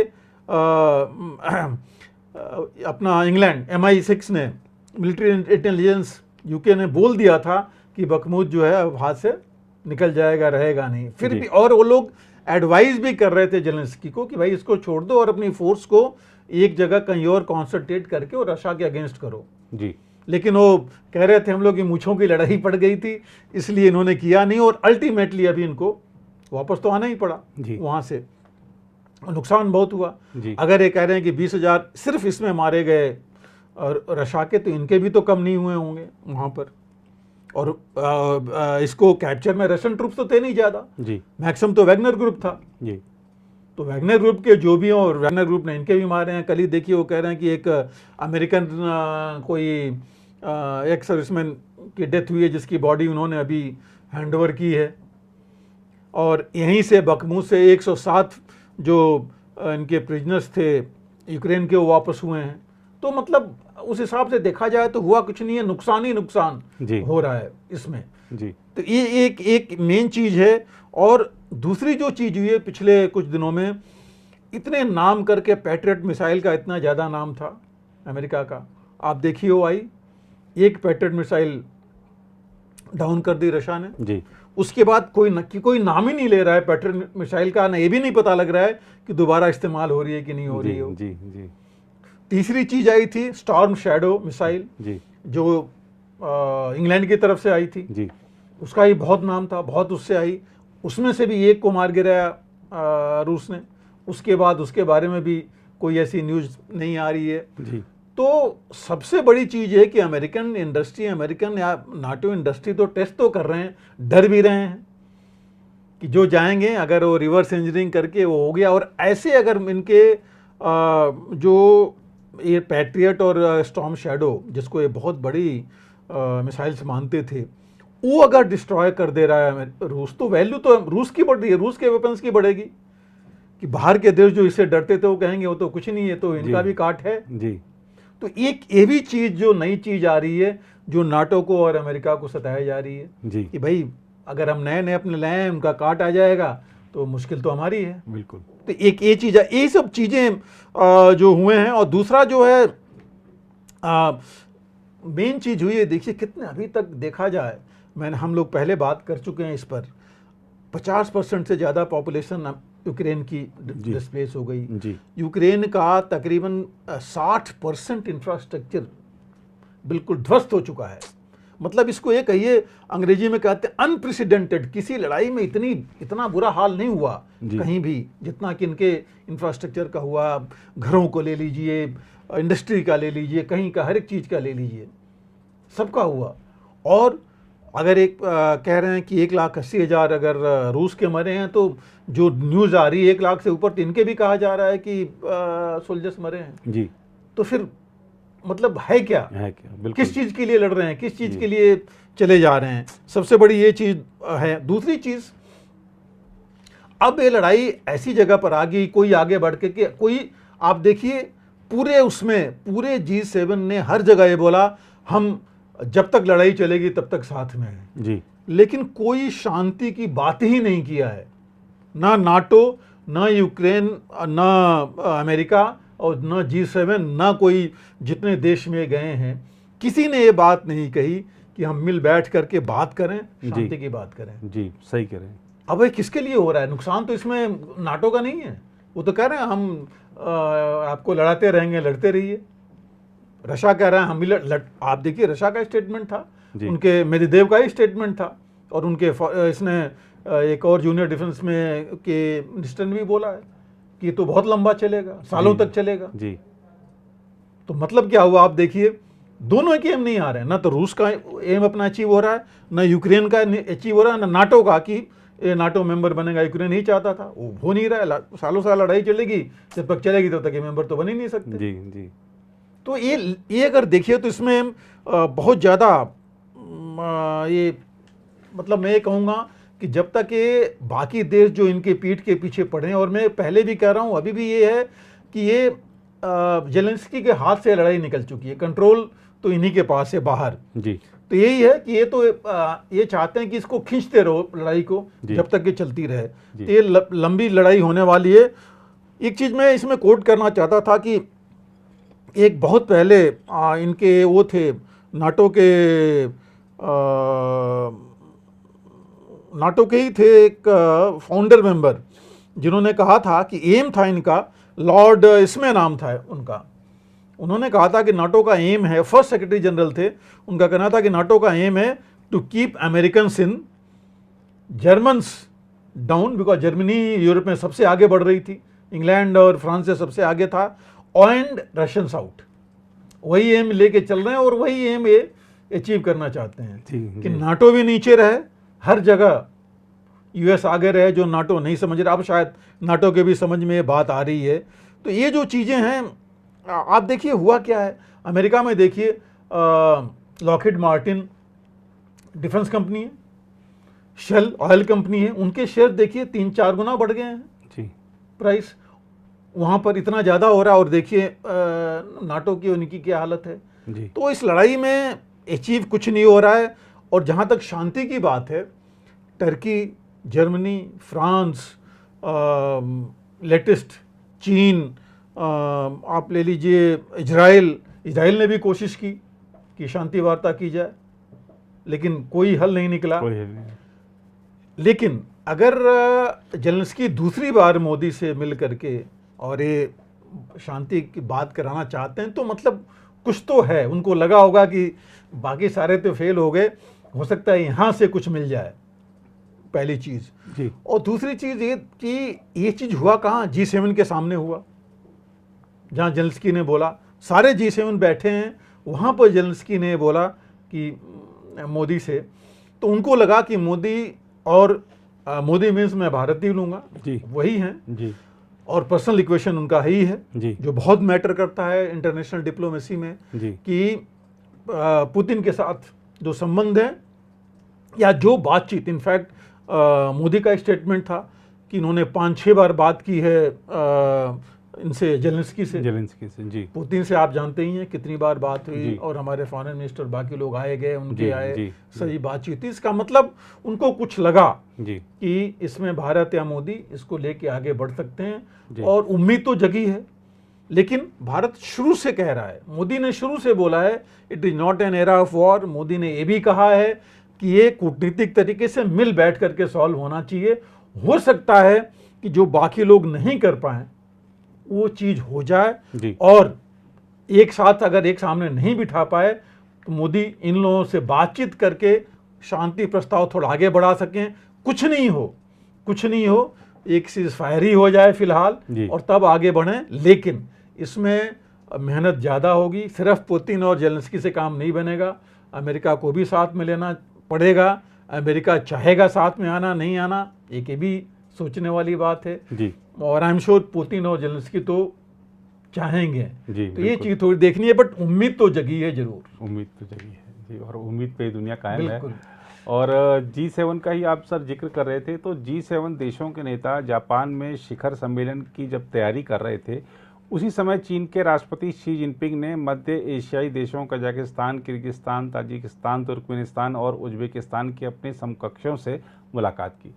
अपना इंग्लैंड MI6 ने, मिलिट्री इंटेलिजेंस यूके ने बोल दिया था कि बखमूत जो है अब हाथ से निकल जाएगा, रहेगा नहीं। फिर भी और वो लोग एडवाइस भी कर रहे थे जेलेंस्की को कि भाई इसको छोड़ दो और अपनी फोर्स को एक जगह कहीं और कॉन्सेंट्रेट करके और रशिया के अगेंस्ट करो जी। लेकिन वो कह रहे थे हम लोग की मूंछों की लड़ाई पड़ गई थी, इसलिए इन्होंने किया नहीं। और अल्टीमेटली अभी इनको वापस तो आना ही पड़ा वहाँ से, नुकसान बहुत हुआ जी। अगर ये कह रहे हैं कि 20,000 सिर्फ इसमें मारे गए और रशिया के, तो इनके भी तो कम नहीं हुए होंगे वहाँ पर। और इसको कैप्चर में रशियन ट्रूप्स तो थे नहीं ज़्यादा जी, मैक्सिमम तो वैगनर ग्रुप था जी। तो वैगनर ग्रुप के जो भी हों, और वैगनर ग्रुप ने इनके भी मारे हैं। कल ही देखिए वो कह रहे हैं कि एक अमेरिकन कोई एक सर्विसमैन की डेथ हुई है जिसकी बॉडी उन्होंने अभी हैंडओवर की है। और यहीं से बखमूत से 107 जो इनके प्रिजनर्स थे यूक्रेन के, वो वापस हुए हैं। तो मतलब उस हिसाब से देखा जाए तो हुआ कुछ नहीं है, नुकसान ही नुकसान हो रहा है इसमें जी। तो ये एक मेन चीज़ है। और दूसरी जो चीज़ हुई है पिछले कुछ दिनों में, इतने नाम करके पैट्रियट मिसाइल का इतना ज़्यादा नाम था अमेरिका का, आप देखिए वो आई, एक पैट्रियट मिसाइल डाउन कर दी रशिया ने जी। उसके बाद कोई नाम ही नहीं ले रहा है पैट्रियट मिसाइल का, ना ये भी नहीं पता लग रहा है कि दोबारा इस्तेमाल हो रही है कि नहीं हो रही है जी जी। तीसरी चीज़ आई थी स्टॉर्म शैडो मिसाइल जी, जो इंग्लैंड की तरफ से आई थी जी। उसका ही बहुत नाम था, बहुत उससे आई, उसमें से भी एक को मार गिराया रूस ने। उसके बाद उसके बारे में भी कोई ऐसी न्यूज़ नहीं आ रही है जी। तो सबसे बड़ी चीज़ है कि अमेरिकन इंडस्ट्री, अमेरिकन या नाटो इंडस्ट्री तो टेस्ट तो कर रहे हैं, डर भी रहे हैं कि जो जाएंगे अगर वो रिवर्स इंजीनियरिंग करके वो हो गया। और ऐसे अगर इनके जो ये पैट्रियट और स्टॉर्म शैडो, जिसको ये बहुत बड़ी मिसाइल्स मानते थे, वो अगर डिस्ट्रॉय कर दे रहा है रूस, तो वैल्यू तो रूस की बढ़ रही है, रूस के वेपन्स की बढ़ेगी। कि बाहर के देश जो इससे डरते थे वो कहेंगे वो तो कुछ नहीं है, तो इनका भी काट है जी। तो एक ये भी चीज़ जो नई चीज़ आ रही है, जो नाटो को और अमेरिका को सताया जा रही है जी, कि भाई अगर हम नए नए अपने लाए हैं, उनका काट आ जाएगा तो मुश्किल तो हमारी है बिल्कुल। तो एक ये चीज़ है, ये सब चीज़ें जो हुए हैं। और दूसरा जो है मेन चीज़ हुई है, देखिए कितने अभी तक देखा जाए, हम लोग पहले बात कर चुके हैं इस पर, 50% से ज़्यादा पॉपुलेशन यूक्रेन की डिस्प्लेस हो गई जी। यूक्रेन का तकरीबन 60% इंफ्रास्ट्रक्चर बिल्कुल ध्वस्त हो चुका है। मतलब इसको ये कहिए, अंग्रेजी में कहते हैं अनप्रेसिडेंटेड, किसी लड़ाई में इतना बुरा हाल नहीं हुआ कहीं भी जितना कि इनके इंफ्रास्ट्रक्चर का हुआ। घरों को ले लीजिए, इंडस्ट्री का ले लीजिए, कहीं का हर एक चीज़ का ले लीजिए, सबका हुआ। और अगर कह रहे हैं कि 1,80,000 अगर रूस के मरे हैं, तो जो न्यूज़ आ रही है 1 लाख से ऊपर, तो इनके भी कहा जा रहा है कि सोल्जर्स मरे हैं जी। तो फिर मतलब है क्या, बिल्कुल। किस चीज के लिए लड़ रहे हैं, किस चीज के लिए चले जा रहे हैं, सबसे बड़ी ये चीज है। दूसरी चीज, अब ये लड़ाई ऐसी जगह पर आ गई, कोई आगे बढ़ के कोई, आप देखिए पूरे G7 ने हर जगह ये बोला हम जब तक लड़ाई चलेगी तब तक साथ में हैं जी, लेकिन कोई शांति की बात ही नहीं किया है, ना नाटो, ना यूक्रेन, ना अमेरिका और ना G7, ना कोई जितने देश में गए हैं, किसी ने ये बात नहीं कही कि हम मिल बैठ करके बात करें, शांति की बात करें। जी, सही कह रहे हैं। अब ये किसके लिए हो रहा है? नुकसान तो इसमें नाटो का नहीं है, वो तो कह रहे हैं हम आपको लड़ाते रहेंगे, लड़ते रहिए। रशिया कह रहा है हम भी आप देखिए रशिया का स्टेटमेंट था, उनके मेदवेदेव का ही स्टेटमेंट था, और उनके इसने एक और जूनियर डिफेंस में के मिनिस्टर ने भी बोला है कि तो बहुत लंबा चलेगा, सालों तक चलेगा जी। तो मतलब क्या हुआ? आप देखिए दोनों के एम नहीं आ रहे हैं, ना तो रूस का एम अपना अचीव हो रहा है, ना यूक्रेन का अचीव हो रहा है, ना नाटो का कि नाटो मेंबर बनेगा। यूक्रेन ही चाहता था, वो हो नहीं रहा है। सालों साल लड़ाई चलेगी, जब तक चलेगी तब तक ये मेंबर तो बन ही नहीं सकते जी जी। तो ये अगर देखिए तो इसमें बहुत ज़्यादा ये मतलब मैं ये कहूँगा कि जब तक ये बाकी देश जो इनके पीठ के पीछे पड़े हैं, और मैं पहले भी कह रहा हूँ अभी भी ये है कि ये जेलेंस्की के हाथ से लड़ाई निकल चुकी है, कंट्रोल तो इन्हीं के पास है बाहर जी। तो यही है कि ये चाहते हैं कि इसको खींचते रहो लड़ाई को जब तक ये चलती रहे। तो ये लंबी लड़ाई होने वाली है। एक चीज़ मैं इसमें कोट करना चाहता था कि एक बहुत पहले इनके वो थे नाटो के ही थे एक फाउंडर मेंबर, जिन्होंने कहा था कि एम था इनका, लॉर्ड इसमें नाम था उनका, उन्होंने कहा था कि नाटो का एम है, फर्स्ट सेक्रेटरी जनरल थे, उनका कहना था कि नाटो का एम है to keep Americans in, Germans down, because Germany Europe में सबसे आगे बढ़ रही थी, इंग्लैंड और फ्रांस से सबसे आगे था, एंड रशियंस आउट। वही एम लेके चल रहे हैं और वही एम ये अचीव करना चाहते हैं कि नाटो भी नीचे रहे, हर जगह यूएस आगे रहे, जो नाटो नहीं समझ रहा। अब शायद नाटो के भी समझ में ये बात आ रही है। तो ये जो चीज़ें हैं, आप देखिए हुआ क्या है अमेरिका में, देखिए लॉकहीड मार्टिन डिफेंस कंपनी है, शेल ऑयल कंपनी है, उनके शेयर देखिए 3-4 गुना बढ़ गए हैं जी प्राइस, वहाँ पर इतना ज़्यादा हो रहा है। और देखिए नाटो की उनकी क्या हालत है जी। तो इस लड़ाई में अचीव कुछ नहीं हो रहा है। और जहाँ तक शांति की बात है, टर्की, जर्मनी, फ्रांस, लेटेस्ट चीन, आप ले लीजिए इजराइल ने भी कोशिश की कि शांति वार्ता की जाए, लेकिन कोई हल नहीं निकला। लेकिन अगर जेलेंस्की दूसरी बार मोदी से मिल करके और ये शांति की बात कराना चाहते हैं, तो मतलब कुछ तो है, उनको लगा होगा कि बाकी सारे तो फेल हो गए, हो सकता है यहाँ से कुछ मिल जाए, पहली चीज़ जी। और दूसरी चीज़ ये कि ये चीज़ हुआ कहाँ? G7 के सामने हुआ, जहाँ जेलेंस्की ने बोला, सारे G7 बैठे हैं, वहाँ पर जेलेंस्की ने बोला कि मोदी से, तो उनको लगा कि मोदी मीन्स मैं भारत ही लूँगा जी, वही हैं जी। और पर्सनल इक्वेशन उनका ही है जी, जो बहुत मैटर करता है इंटरनेशनल डिप्लोमेसी में जी, कि पुतिन के साथ जो संबंध है या जो बातचीत, इनफैक्ट मोदी का स्टेटमेंट था कि इन्होंने 5-6 बार बात की है इनसे, जेलेंस्की से जी। पुतिन से आप जानते ही हैं कितनी बार बात हुई, और हमारे फॉरेन मिनिस्टर बाकी लोग आए गए, उनके आए, सही बातचीत थी। इसका मतलब उनको कुछ लगा जी कि इसमें भारत या मोदी इसको लेके आगे बढ़ सकते हैं, और उम्मीद तो जगी है। लेकिन भारत शुरू से कह रहा है, मोदी ने शुरू से बोला है, it is not an era of war. Modi ने ये भी कहा है कि ये कूटनीतिक तरीके से मिल बैठ करके सॉल्व होना चाहिए। हो सकता है कि जो बाकी लोग नहीं कर पाए वो चीज हो जाए, और एक साथ अगर एक सामने नहीं बिठा पाए तो मोदी इन लोगों से बातचीत करके शांति प्रस्ताव थोड़ा आगे बढ़ा सकें। कुछ नहीं हो, एक सीज फायर ही हो जाए फिलहाल, और तब आगे बढ़ें। लेकिन इसमें मेहनत ज़्यादा होगी, सिर्फ पुतिन और जेलेंस्की से काम नहीं बनेगा, अमेरिका को भी साथ में लेना पड़ेगा। अमेरिका चाहेगा साथ में आना, नहीं आना, एक ये भी सोचने वाली बात है जी। और आई एम श्योर पुतिन और जेलेंस्की तो चाहेंगे। जी, तो ये चीज़ थोड़ी देखनी है, बट उम्मीद तो जगी है जरूर। उम्मीद तो जगी है जी, और उम्मीद पे दुनिया कायम है। बिल्कुल। और G7 का ही आप सर जिक्र कर रहे थे, तो G7 देशों के नेता जापान में शिखर सम्मेलन की जब तैयारी कर रहे थे, उसी समय चीन के राष्ट्रपति शी जिनपिंग ने मध्य एशियाई देशों कजाकिस्तान, किर्गिस्तान, ताजिकिस्तान, तुर्कमेनिस्तान और उज्बेकिस्तान के अपने समकक्षों से मुलाकात की।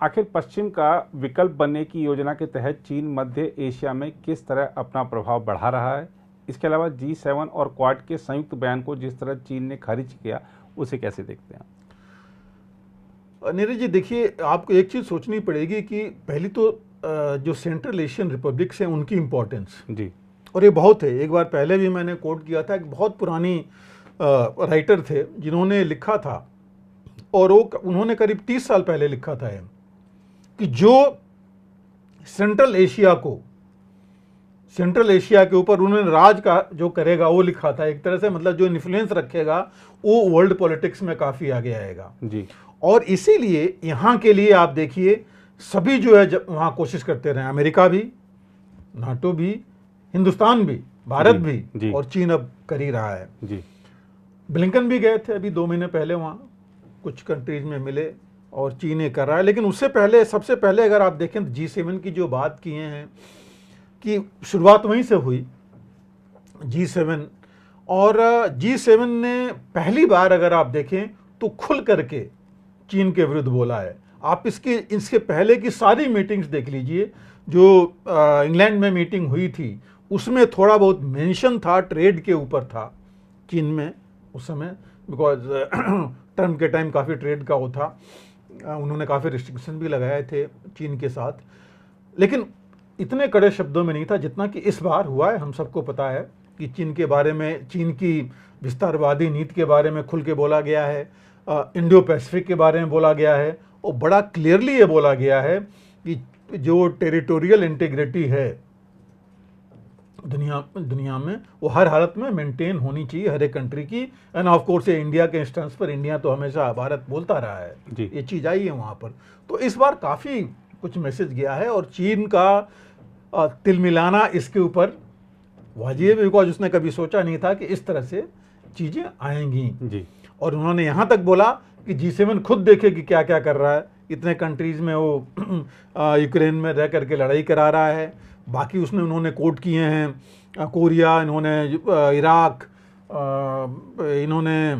आखिर पश्चिम का विकल्प बनने की योजना के तहत चीन मध्य एशिया में किस तरह अपना प्रभाव बढ़ा रहा है? इसके अलावा G7 और क्वाड के संयुक्त बयान को जिस तरह चीन ने खारिज किया, उसे कैसे देखते हैं? नीरज जी, देखिए, आपको एक चीज़ सोचनी पड़ेगी कि पहली तो जो सेंट्रल एशियन रिपब्लिक्स हैं उनकी इम्पोर्टेंस जी, और ये बहुत है। एक बार पहले भी मैंने कोट किया था, एक बहुत पुरानी राइटर थे जिन्होंने लिखा था, और वो उन्होंने करीब 30 साल पहले लिखा था कि जो सेंट्रल एशिया के ऊपर उन्होंने राज का जो करेगा वो लिखा था। एक तरह से मतलब जो इन्फ्लुएंस रखेगा वो वर्ल्ड पॉलिटिक्स में काफ़ी आगे आएगा जी। और इसीलिए यहाँ के लिए आप देखिए सभी जो है जब वहाँ कोशिश करते रहे, अमेरिका भी, नाटो भी, हिंदुस्तान भी, भारत भी, और चीन अब कर ही रहा है जी। ब्लिंकन भी गए थे अभी 2 महीने पहले, वहाँ कुछ कंट्रीज में मिले और चीन ये कर रहा है। लेकिन उससे पहले, सबसे पहले अगर आप देखें तो G7 की जो बात किए हैं कि शुरुआत वहीं से हुई G7, और G7 ने पहली बार अगर आप देखें तो खुल करके चीन के विरुद्ध बोला है। आप इसके पहले की सारी मीटिंग्स देख लीजिए, जो इंग्लैंड में मीटिंग हुई थी उसमें थोड़ा बहुत मेंशन था, ट्रेड के ऊपर था चीन में उस समय, बिकॉज ट्रम्प के टाइम काफ़ी ट्रेड का वो था, उन्होंने काफ़ी रिस्ट्रिक्शन भी लगाए थे चीन के साथ, लेकिन इतने कड़े शब्दों में नहीं था जितना कि इस बार हुआ है। हम सबको पता है कि चीन के बारे में, चीन की विस्तारवादी नीति के बारे में खुल के बोला गया है, इंडो पैसिफिक के बारे में बोला गया है, और बड़ा क्लियरली ये बोला गया है कि जो टेरिटोरियल इंटीग्रिटी है दुनिया में वो हर हालत में मेंटेन होनी चाहिए हर एक कंट्री की। एंड ऑफ कोर्स ये इंडिया के इंस्टेंस पर, इंडिया तो हमेशा भारत बोलता रहा है, ये चीज़ आई है वहाँ पर। तो इस बार काफ़ी कुछ मैसेज गया है और चीन का तिल मिलाना इसके ऊपर वाजिब है, बिकॉज उसने कभी सोचा नहीं था कि इस तरह से चीज़ें आएंगी जी। और उन्होंने यहाँ तक बोला कि G7 खुद देखे कि क्या क्या कर रहा है, इतने कंट्रीज़ में वो यूक्रेन में रह करके लड़ाई करा रहा है। बाकी उन्होंने कोट किए हैं कोरिया, इन्होंने इराक, इन्होंने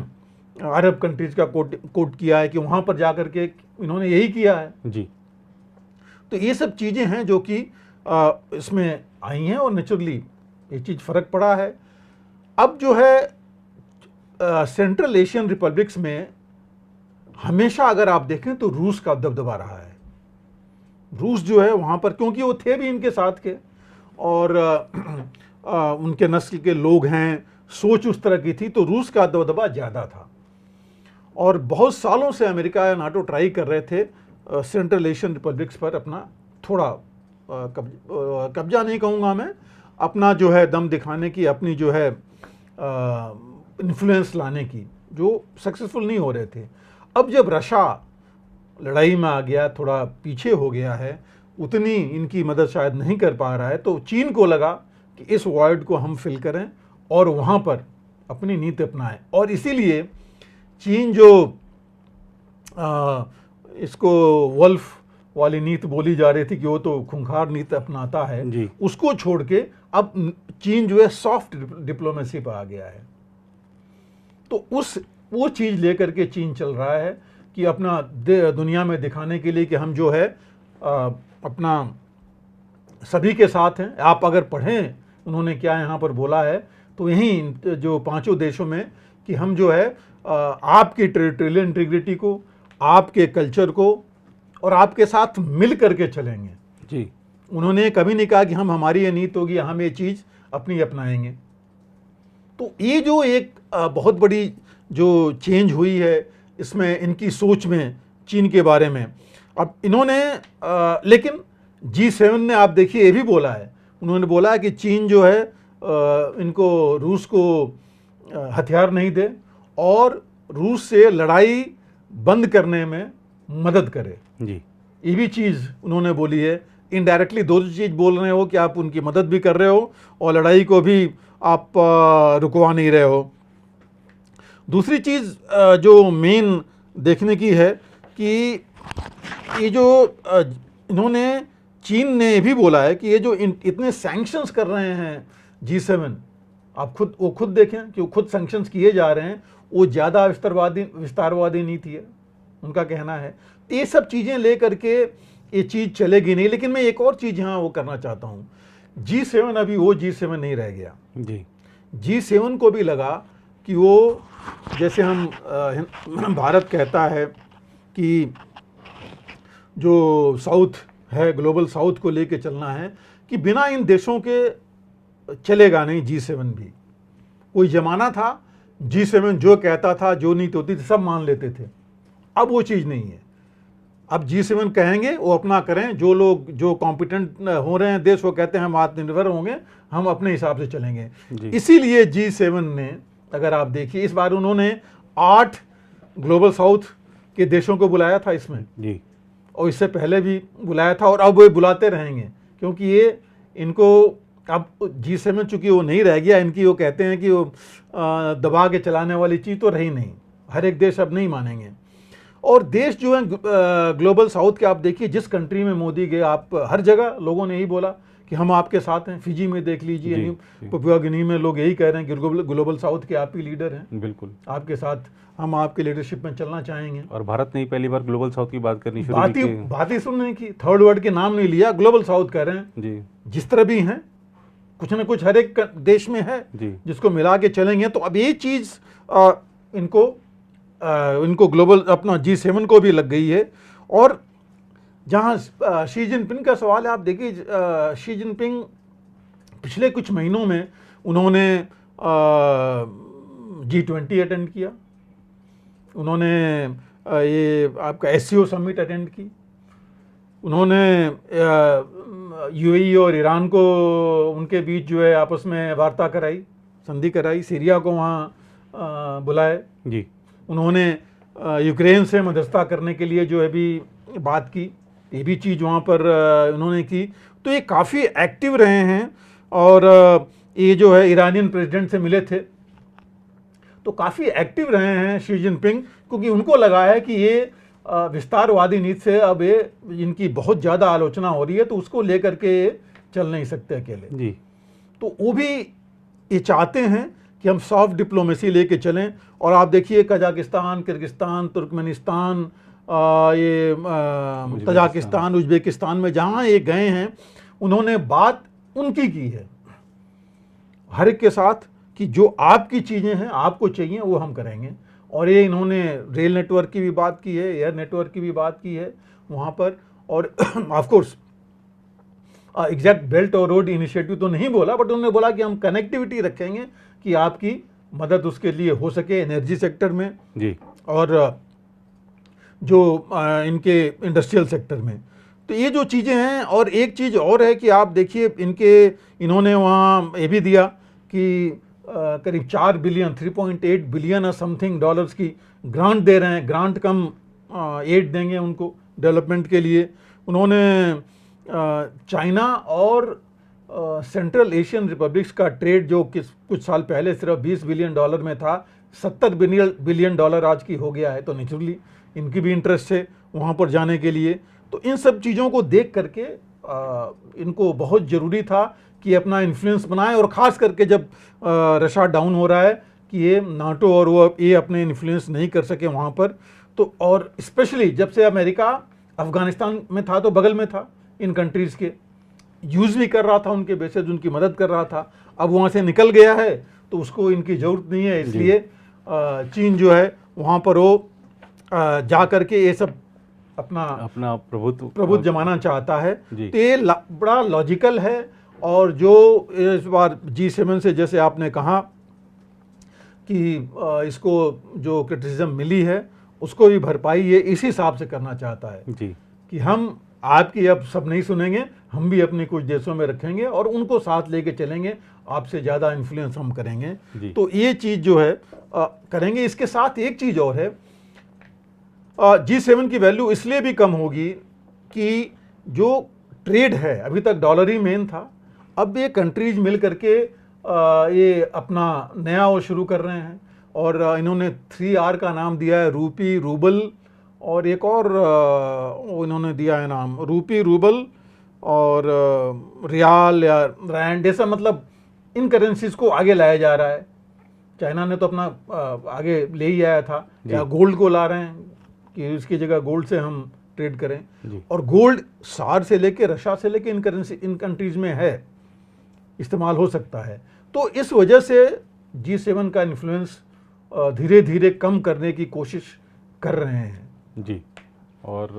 अरब कंट्रीज़ का कोट किया है कि वहाँ पर जा कर के इन्होंने यही किया है जी। तो ये सब चीज़ें हैं जो कि इसमें आई हैं और नेचुरली ये चीज़ फ़र्क पड़ा है। अब जो है सेंट्रल एशियन रिपब्लिक्स में हमेशा अगर आप देखें तो रूस का दबदबा रहा है। रूस जो है वहाँ पर, क्योंकि वो थे भी इनके साथ के और उनके नस्ल के लोग हैं, सोच उस तरह की थी, तो रूस का दबदबा ज़्यादा था। और बहुत सालों से अमेरिका या नाटो ट्राई कर रहे थे सेंट्रल एशियन रिपब्लिक्स पर अपना थोड़ा कब्जा नहीं कहूँगा मैं, अपना जो है दम दिखाने की, अपनी जो है इन्फ्लुएंस लाने की, जो सक्सेसफुल नहीं हो रहे थे। अब जब रशिया लड़ाई में आ गया, थोड़ा पीछे हो गया है, उतनी इनकी मदद शायद नहीं कर पा रहा है, तो चीन को लगा कि इस वॉइड को हम फिल करें और वहाँ पर अपनी नीति अपनाएं। और इसीलिए चीन जो इसको वल्फ वाली नीति बोली जा रही थी कि वो तो खूंखार नीति अपनाता है, उसको छोड़ के अब चीन जो है सॉफ्ट डिप्लोमेसी पर आ गया है। तो वो चीज़ लेकर के चीन चल रहा है कि अपना दुनिया में दिखाने के लिए कि हम जो है अपना सभी के साथ हैं। आप अगर पढ़ें उन्होंने क्या यहाँ पर बोला है तो यहीं जो 5 देशों में कि हम जो है आपकी टेरिटोरियल इंटीग्रिटी को, आपके कल्चर को और आपके साथ मिल करके चलेंगे जी। उन्होंने कभी नहीं कहा कि हम, हमारी ये नीति होगी, हम ये चीज़ अपनी अपनाएंगे। तो ये जो एक बहुत बड़ी जो चेंज हुई है इसमें, इनकी सोच में चीन के बारे में। अब इन्होंने लेकिन G7 ने आप देखिए ये भी बोला है, उन्होंने बोला है कि चीन जो है इनको, रूस को हथियार नहीं दे और रूस से लड़ाई बंद करने में मदद करे जी। ये भी चीज़ उन्होंने बोली है इनडायरेक्टली दो चीज़ बोल रहे हो कि आप उनकी मदद भी कर रहे हो और लड़ाई को भी आप रुकवा नहीं रहे हो। दूसरी चीज़ जो मेन देखने की है कि ये जो इन्होंने, चीन ने भी बोला है कि ये जो इतने सैंक्शंस कर रहे हैं G7, आप वो खुद देखें कि वो खुद सैंक्शंस किए जा रहे हैं, वो ज़्यादा विस्तारवादी नीति है उनका कहना है। तो ये सब चीज़ें लेकर के ये चीज़ चलेगी नहीं। लेकिन मैं एक और चीज़ यहाँ वो करना चाहता हूँ, G7 अभी वो G7 नहीं रह गया जी। G7 को भी लगा कि वो, जैसे हम भारत कहता है कि जो साउथ है, ग्लोबल साउथ को लेके चलना है, कि बिना इन देशों के चलेगा नहीं G7 भी। कोई ज़माना था G7 जो कहता था, जो नीति होती थी, सब मान लेते थे। अब वो चीज़ नहीं है। अब G7 कहेंगे वो अपना करें, जो लोग जो कॉम्पिटेंट हो रहे हैं देश, वो कहते हैं हम आत्मनिर्भर होंगे, हम अपने हिसाब से चलेंगे। इसीलिए G7 ने, अगर आप देखिए, इस बार उन्होंने 8 ग्लोबल साउथ के देशों को बुलाया था इसमें जी, और इससे पहले भी बुलाया था और अब वो बुलाते रहेंगे, क्योंकि ये इनको अब G7 चूंकि वो नहीं रह गया, इनकी वो कहते हैं कि वो दबा के चलाने वाली चीज़ तो रही नहीं, हर एक देश अब नहीं मानेंगे। और देश जो है ग्लोबल साउथ के, आप देखिए जिस कंट्री में मोदी गए, आप हर जगह लोगों ने यही बोला कि हम आपके साथ हैं। फिजी में देख लीजिए, पपुआ गिनी में लोग यही कह रहे हैं कि ग्लोबल साउथ के आप ही लीडर हैं, बिल्कुल आपके साथ हम आपके लीडरशिप में चलना चाहेंगे। और भारत ने ही पहली बार ग्लोबल साउथ की बात करनी शुरू की, बात ही सुनने की, थर्ड वर्ल्ड के नाम नहीं लिया, ग्लोबल साउथ कह रहे हैं जी। जिस तरह भी हैं, कुछ ना कुछ हर एक देश में है जी, जिसको मिला के चलेंगे। तो अब ये चीज़ इनको ग्लोबल अपना G7 को भी लग गई है। और जहाँ शी जिनपिंग का सवाल है, आप देखिए शी जिनपिंग पिछले कुछ महीनों में उन्होंने G20 अटेंड किया, उन्होंने ये आपका SCO समिट अटेंड की, उन्होंने UAE और ईरान को, उनके बीच जो है आपस में वार्ता कराई, संधि कराई, सीरिया को वहाँ बुलाए जी, उन्होंने यूक्रेन से मध्यस्थता करने के लिए जो है भी बात की, ये भी चीज़ वहाँ पर उन्होंने की। तो ये काफ़ी एक्टिव रहे हैं। और ये जो है ईरानियन प्रेसिडेंट से मिले थे, तो काफ़ी एक्टिव रहे हैं शी जिनपिंग, क्योंकि उनको लगा है कि ये विस्तारवादी नीति से अब ये इनकी बहुत ज़्यादा आलोचना हो रही है, तो उसको लेकर के चल नहीं सकते अकेले जी। तो वो भी ये चाहते हैं कि हम सॉफ्ट डिप्लोमेसी लेके चलें। और आप देखिए कजाकिस्तान, किर्गिस्तान, तुर्कमेनिस्तान, ये तजाकिस्तान, उज्बेकिस्तान में जहाँ ये गए हैं, उन्होंने बात उनकी की है हर एक के साथ कि जो आपकी चीज़ें हैं, आपको चाहिए, वो हम करेंगे। और ये इन्होंने रेल नेटवर्क की भी बात की है, एयर नेटवर्क की भी बात की है वहाँ पर। और ऑफ कोर्स एग्जैक्ट बेल्ट और रोड इनिशिएटिव तो नहीं बोला, बट उन्होंने बोला कि हम कनेक्टिविटी रखेंगे कि आपकी मदद उसके लिए हो सके एनर्जी सेक्टर में जी, और जो इनके इंडस्ट्रियल सेक्टर में। तो ये जो चीज़ें हैं। और एक चीज़ और है कि आप देखिए इन्होंने वहाँ ये भी दिया कि करीब 4 बिलियन 3.8 बिलियन समथिंग डॉलर्स की ग्रांट दे रहे हैं, ग्रांट कम एड देंगे उनको डेवलपमेंट के लिए। उन्होंने चाइना और सेंट्रल एशियन रिपब्लिक्स का ट्रेड जो कुछ साल पहले सिर्फ 20 बिलियन डॉलर में था, 70 बिलियन डॉलर आज की हो गया है। तो नेचुरली इनकी भी इंटरेस्ट है वहाँ पर जाने के लिए। तो इन सब चीज़ों को देख करके इनको बहुत ज़रूरी था कि अपना इन्फ्लुएंस बनाए। और ख़ास करके जब रशिया डाउन हो रहा है कि ये नाटो और वो ये अपने इन्फ्लुएंस नहीं कर सके वहाँ पर। तो और स्पेशली जब से अमेरिका अफ़गानिस्तान में था तो बगल में था, इन कंट्रीज़ के यूज़ भी कर रहा था, उनके बेसिस उनकी मदद कर रहा था। अब वहाँ से निकल गया है तो उसको इनकी ज़रूरत नहीं है, इसलिए चीन जो है वहाँ पर वो जा कर के ये सब अपना प्रभुत्व जमाना चाहता है। तो ये बड़ा लॉजिकल है। और जो इस बार G7 से जैसे आपने कहा कि इसको जो क्रिटिसिज्म मिली है उसको भी भरपाई ये इसी हिसाब से करना चाहता है जी, कि हम आपकी अब सब नहीं सुनेंगे, हम भी अपने कुछ देशों में रखेंगे और उनको साथ लेके चलेंगे, आपसे ज़्यादा इन्फ्लुएंस हम करेंगे। तो ये चीज़ जो है करेंगे। इसके साथ एक चीज़ और है, G7 की वैल्यू इसलिए भी कम होगी कि जो ट्रेड है, अभी तक डॉलर ही मेन था, अब ये कंट्रीज मिल करके ये अपना नया वो शुरू कर रहे हैं। और इन्होंने 3R का नाम दिया है, रूपी, रूबल और एक और इन्होंने दिया है नाम, रूपी, रूबल और रियाल या रैंड, ऐसा मतलब इन करेंसीज को आगे लाया जा रहा है। चाइना ने तो अपना आगे ले ही आया था, या गोल्ड को ला रहे हैं कि इसकी जगह गोल्ड से हम ट्रेड करें। और गोल्ड सार से लेके, रशिया से लेके इन कंट्रीज में है, इस्तेमाल हो सकता है। तो इस वजह से G7 का इन्फ्लुएंस धीरे धीरे कम करने की कोशिश कर रहे हैं। जी। और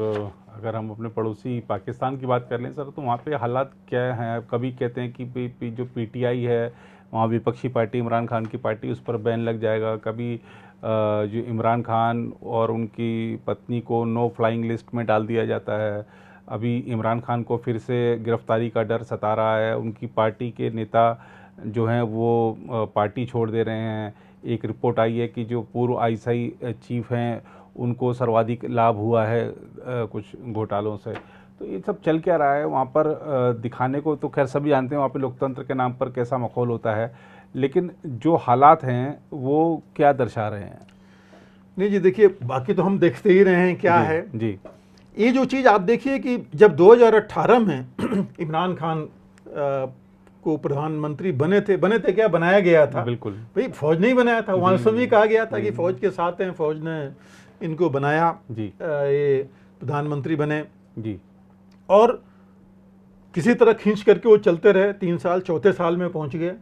अगर हम अपने पड़ोसी पाकिस्तान की बात कर लें सर, तो वहाँ पे हालात क्या हैं? कभी कहते हैं कि जो PTI है, वहाँ विपक्षी पार्टी इमरान खान की पार्टी, उस पर बैन लग जाएगा। कभी जो इमरान खान और उनकी पत्नी को नो फ्लाइंग लिस्ट में डाल दिया जाता है। अभी इमरान खान को फिर से गिरफ्तारी का डर सता रहा है। उनकी पार्टी के नेता जो हैं वो पार्टी छोड़ दे रहे हैं। एक रिपोर्ट आई है कि जो पूर्व ISI चीफ हैं उनको सर्वाधिक लाभ हुआ है कुछ घोटालों से। तो ये सब चल क्या रहा है वहाँ पर? दिखाने को तो खैर सभी जानते हैं वहाँ पे लोकतंत्र के नाम पर कैसा माहौल होता है, लेकिन जो हालात हैं वो क्या दर्शा रहे हैं? नहीं जी, देखिए, बाकी तो हम देखते ही रहे हैं क्या है जी। ये जो चीज़ आप देखिए कि जब 2018 में इमरान खान को प्रधानमंत्री बने थे क्या, बनाया गया था। बिल्कुल भाई, फौज नहीं बनाया था, वहाँ सभी कहा गया था कि फौज के साथ हैं, फौज ने इनको बनाया, ये प्रधानमंत्री बने जी। और किसी तरह खींच करके वो चलते रहे 3 साल, चौथे साल में पहुंच गए।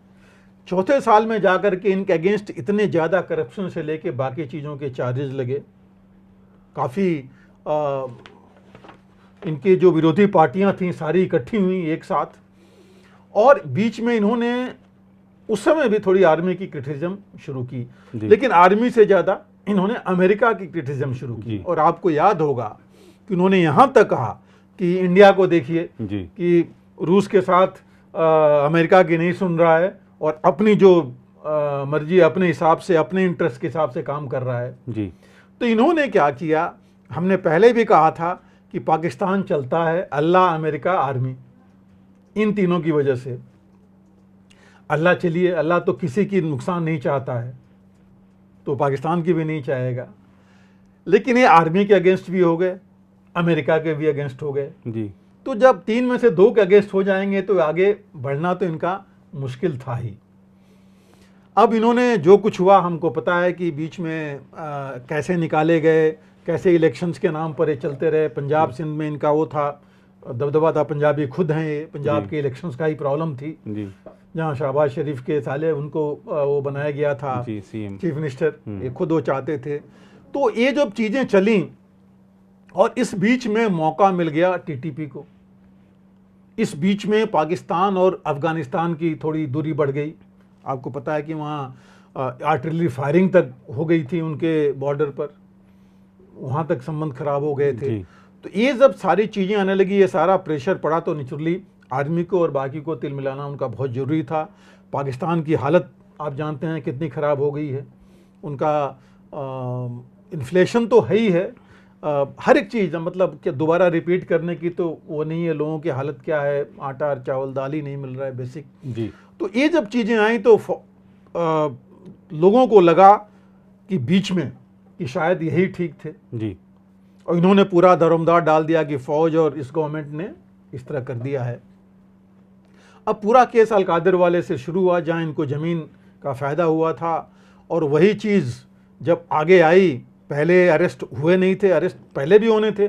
चौथे साल में जाकर के इनके अगेंस्ट इतने ज़्यादा करप्शन से लेके बाकी चीज़ों के चार्जेस लगे। काफ़ी इनके जो विरोधी पार्टियां थीं सारी इकट्ठी हुई एक साथ, और बीच में इन्होंने उस समय भी थोड़ी आर्मी की क्रिटिसिज्म शुरू की, लेकिन आर्मी से ज़्यादा इन्होंने अमेरिका की क्रिटिसिज्म शुरू की। और आपको याद होगा कि उन्होंने यहाँ तक कहा कि इंडिया को देखिए कि रूस के साथ अमेरिका की नहीं सुन रहा है और अपनी जो मर्जी अपने हिसाब से, अपने इंटरेस्ट के हिसाब से काम कर रहा है जी। तो इन्होंने क्या किया, हमने पहले भी कहा था कि पाकिस्तान चलता है अल्लाह, अमेरिका, आर्मी, इन तीनों की वजह से। अल्लाह चलिए, अल्लाह तो किसी की नुकसान नहीं चाहता है, तो पाकिस्तान की भी नहीं चाहेगा, लेकिन ये आर्मी के अगेंस्ट भी हो गए, अमेरिका के भी अगेंस्ट हो गए जी। तो जब 3 में से 2 के अगेंस्ट हो जाएंगे तो आगे बढ़ना तो इनका मुश्किल था ही। अब इन्होंने जो कुछ हुआ हमको पता है कि बीच में कैसे निकाले गए, कैसे इलेक्शंस के नाम पर ये चलते रहे। पंजाब सिंध में इनका वो था, दबदबा था, पंजाबी खुद हैं ये, पंजाब के इलेक्शंस का ही प्रॉब्लम थी जी। जहाँ शहबाज शरीफ के साले उनको वो बनाया गया था चीफ मिनिस्टर, ये खुद वो चाहते थे। तो ये जब चीज़ें चली और इस बीच में मौका मिल गया TTP को, इस बीच में पाकिस्तान और अफ़गानिस्तान की थोड़ी दूरी बढ़ गई। आपको पता है कि वहाँ आर्टिलरी फायरिंग तक हो गई थी उनके बॉर्डर पर, वहाँ तक संबंध खराब हो गए थे। तो ये जब सारी चीज़ें आने लगी, ये सारा प्रेशर पड़ा, तो नेचुरली आर्मी को और बाकी को तिल मिलाना उनका बहुत ज़रूरी था। पाकिस्तान की हालत आप जानते हैं कितनी ख़राब हो गई है, उनका इन्फ्लेशन तो है ही है, हर एक चीज़, मतलब कि दोबारा रिपीट करने की तो वो नहीं है। लोगों की हालत क्या है, आटा चावल दाल ही नहीं मिल रहा है बेसिक जी। तो ये जब चीज़ें आई तो लोगों को लगा कि बीच में कि शायद यही ठीक थे जी, और इन्होंने पूरा दारोमदार डाल दिया कि फ़ौज और इस गवर्नमेंट ने इस तरह कर दिया है। अब पूरा केस अलकादिर वाले से शुरू हुआ, जहाँ इनको ज़मीन का फ़ायदा हुआ था, और वही चीज़ जब आगे आई, पहले अरेस्ट हुए नहीं थे, अरेस्ट पहले भी होने थे,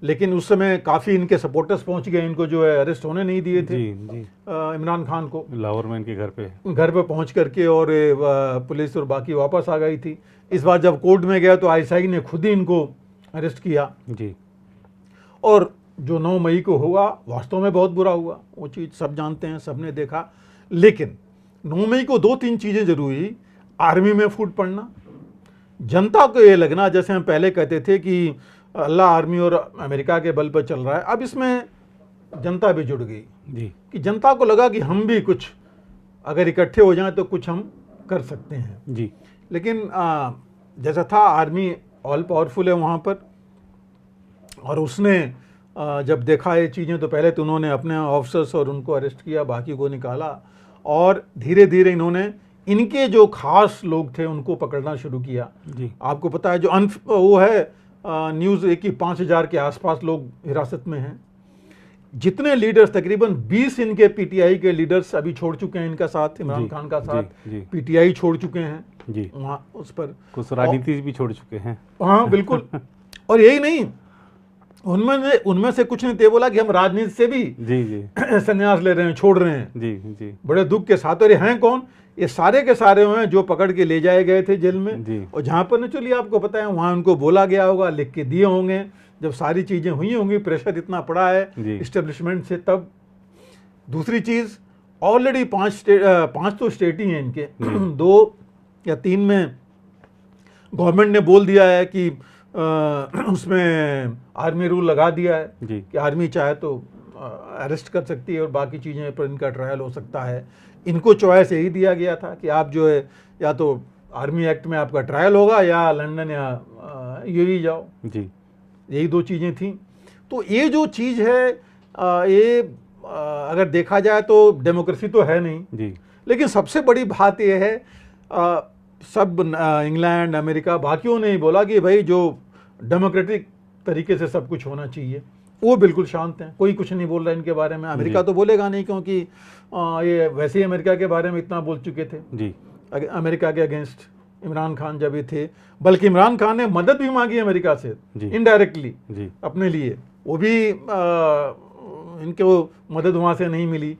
लेकिन उस समय काफ़ी इनके सपोर्टर्स पहुंच गए, इनको जो है अरेस्ट होने नहीं दिए थे जी। इमरान खान को लाहौर में इनके घर पे पहुंच करके, और पुलिस और बाकी वापस आ गई थी। इस बार जब कोर्ट में गया तो ISI ने खुद ही इनको अरेस्ट किया जी। और जो 9 मई को हुआ वास्तव में बहुत बुरा हुआ, वो चीज़ सब जानते हैं, सब ने देखा। लेकिन 9 मई को 2-3 चीज़ें जरूरी, आर्मी में फूट पड़ना, जनता को ये लगना, जैसे हम पहले कहते थे कि अल्लाह, आर्मी और अमेरिका के बल पर चल रहा है, अब इसमें जनता भी जुड़ गई जी। कि जनता को लगा कि हम भी कुछ अगर इकट्ठे हो जाएं तो कुछ हम कर सकते हैं जी। लेकिन जैसा था, आर्मी ऑल पावरफुल है वहाँ पर, और उसने जब देखा ये चीज़ें तो पहले तो उन्होंने अपने ऑफिसर्स और उनको अरेस्ट किया, बाकी को निकाला, और धीरे धीरे इन्होंने इनके जो खास लोग थे उनको पकड़ना शुरू किया जी। आपको पता है जो वो है न्यूज़ एक ही 5,000 के आसपास लोग हिरासत में हैं। जितने लीडर्स, तकरीबन 20 इनके पीटीआई के लीडर्स अभी छोड़ चुके हैं इनका साथ, इमरान खान का साथ पीटीआई छोड़ चुके हैं जी। वहाँ उस पर कुछ राजनीति भी छोड़ चुके हैं। हाँ बिल्कुल। और यही नहीं, उनमें से कुछ ने तो बोला कि हम राजनीति से भी जी जी संन्यास ले रहे हैं, छोड़ रहे हैं जी जी, बड़े दुख के साथ। और ये हैं कौन? ये सारे के सारे हैं जो पकड़ के ले जाए गए थे जेल में जी। और जहाँ पर न चलिए आपको पता है वहाँ उनको बोला गया होगा, लिख के दिए होंगे, जब सारी चीज़ें हुई होंगी, प्रेशर इतना पड़ा है इस्टेब्लिशमेंट से। तब दूसरी चीज़, ऑलरेडी 5 तो स्टेट ही हैं इनके 2 या 3 में गवर्नमेंट ने बोल दिया है कि उसमें आर्मी रूल लगा दिया है कि आर्मी चाहे तो अरेस्ट कर सकती है और बाकी चीज़ें पर इनका ट्रायल हो सकता है। इनको चॉइस यही दिया गया था कि आप जो है या तो आर्मी एक्ट में आपका ट्रायल होगा या लंदन या यूएई जाओ जी, यही 2 चीज़ें थी। तो ये जो चीज़ है ये अगर देखा जाए तो डेमोक्रेसी तो है नहीं जी, लेकिन सबसे बड़ी बात ये है सब इंग्लैंड, अमेरिका, बाकियों ने ही बोला कि भाई जो डेमोक्रेटिक तरीके से सब कुछ होना चाहिए, वो बिल्कुल शांत हैं, कोई कुछ नहीं बोल रहा है इनके बारे में। अमेरिका तो बोलेगा नहीं, क्योंकि ये वैसे ही अमेरिका के बारे में इतना बोल चुके थे जी, अमेरिका के अगेंस्ट इमरान खान जब ये थे। बल्कि इमरान खान ने मदद भी मांगी अमेरिका से इनडायरेक्टली अपने लिए, वो भी इनको मदद वहाँ से नहीं मिली।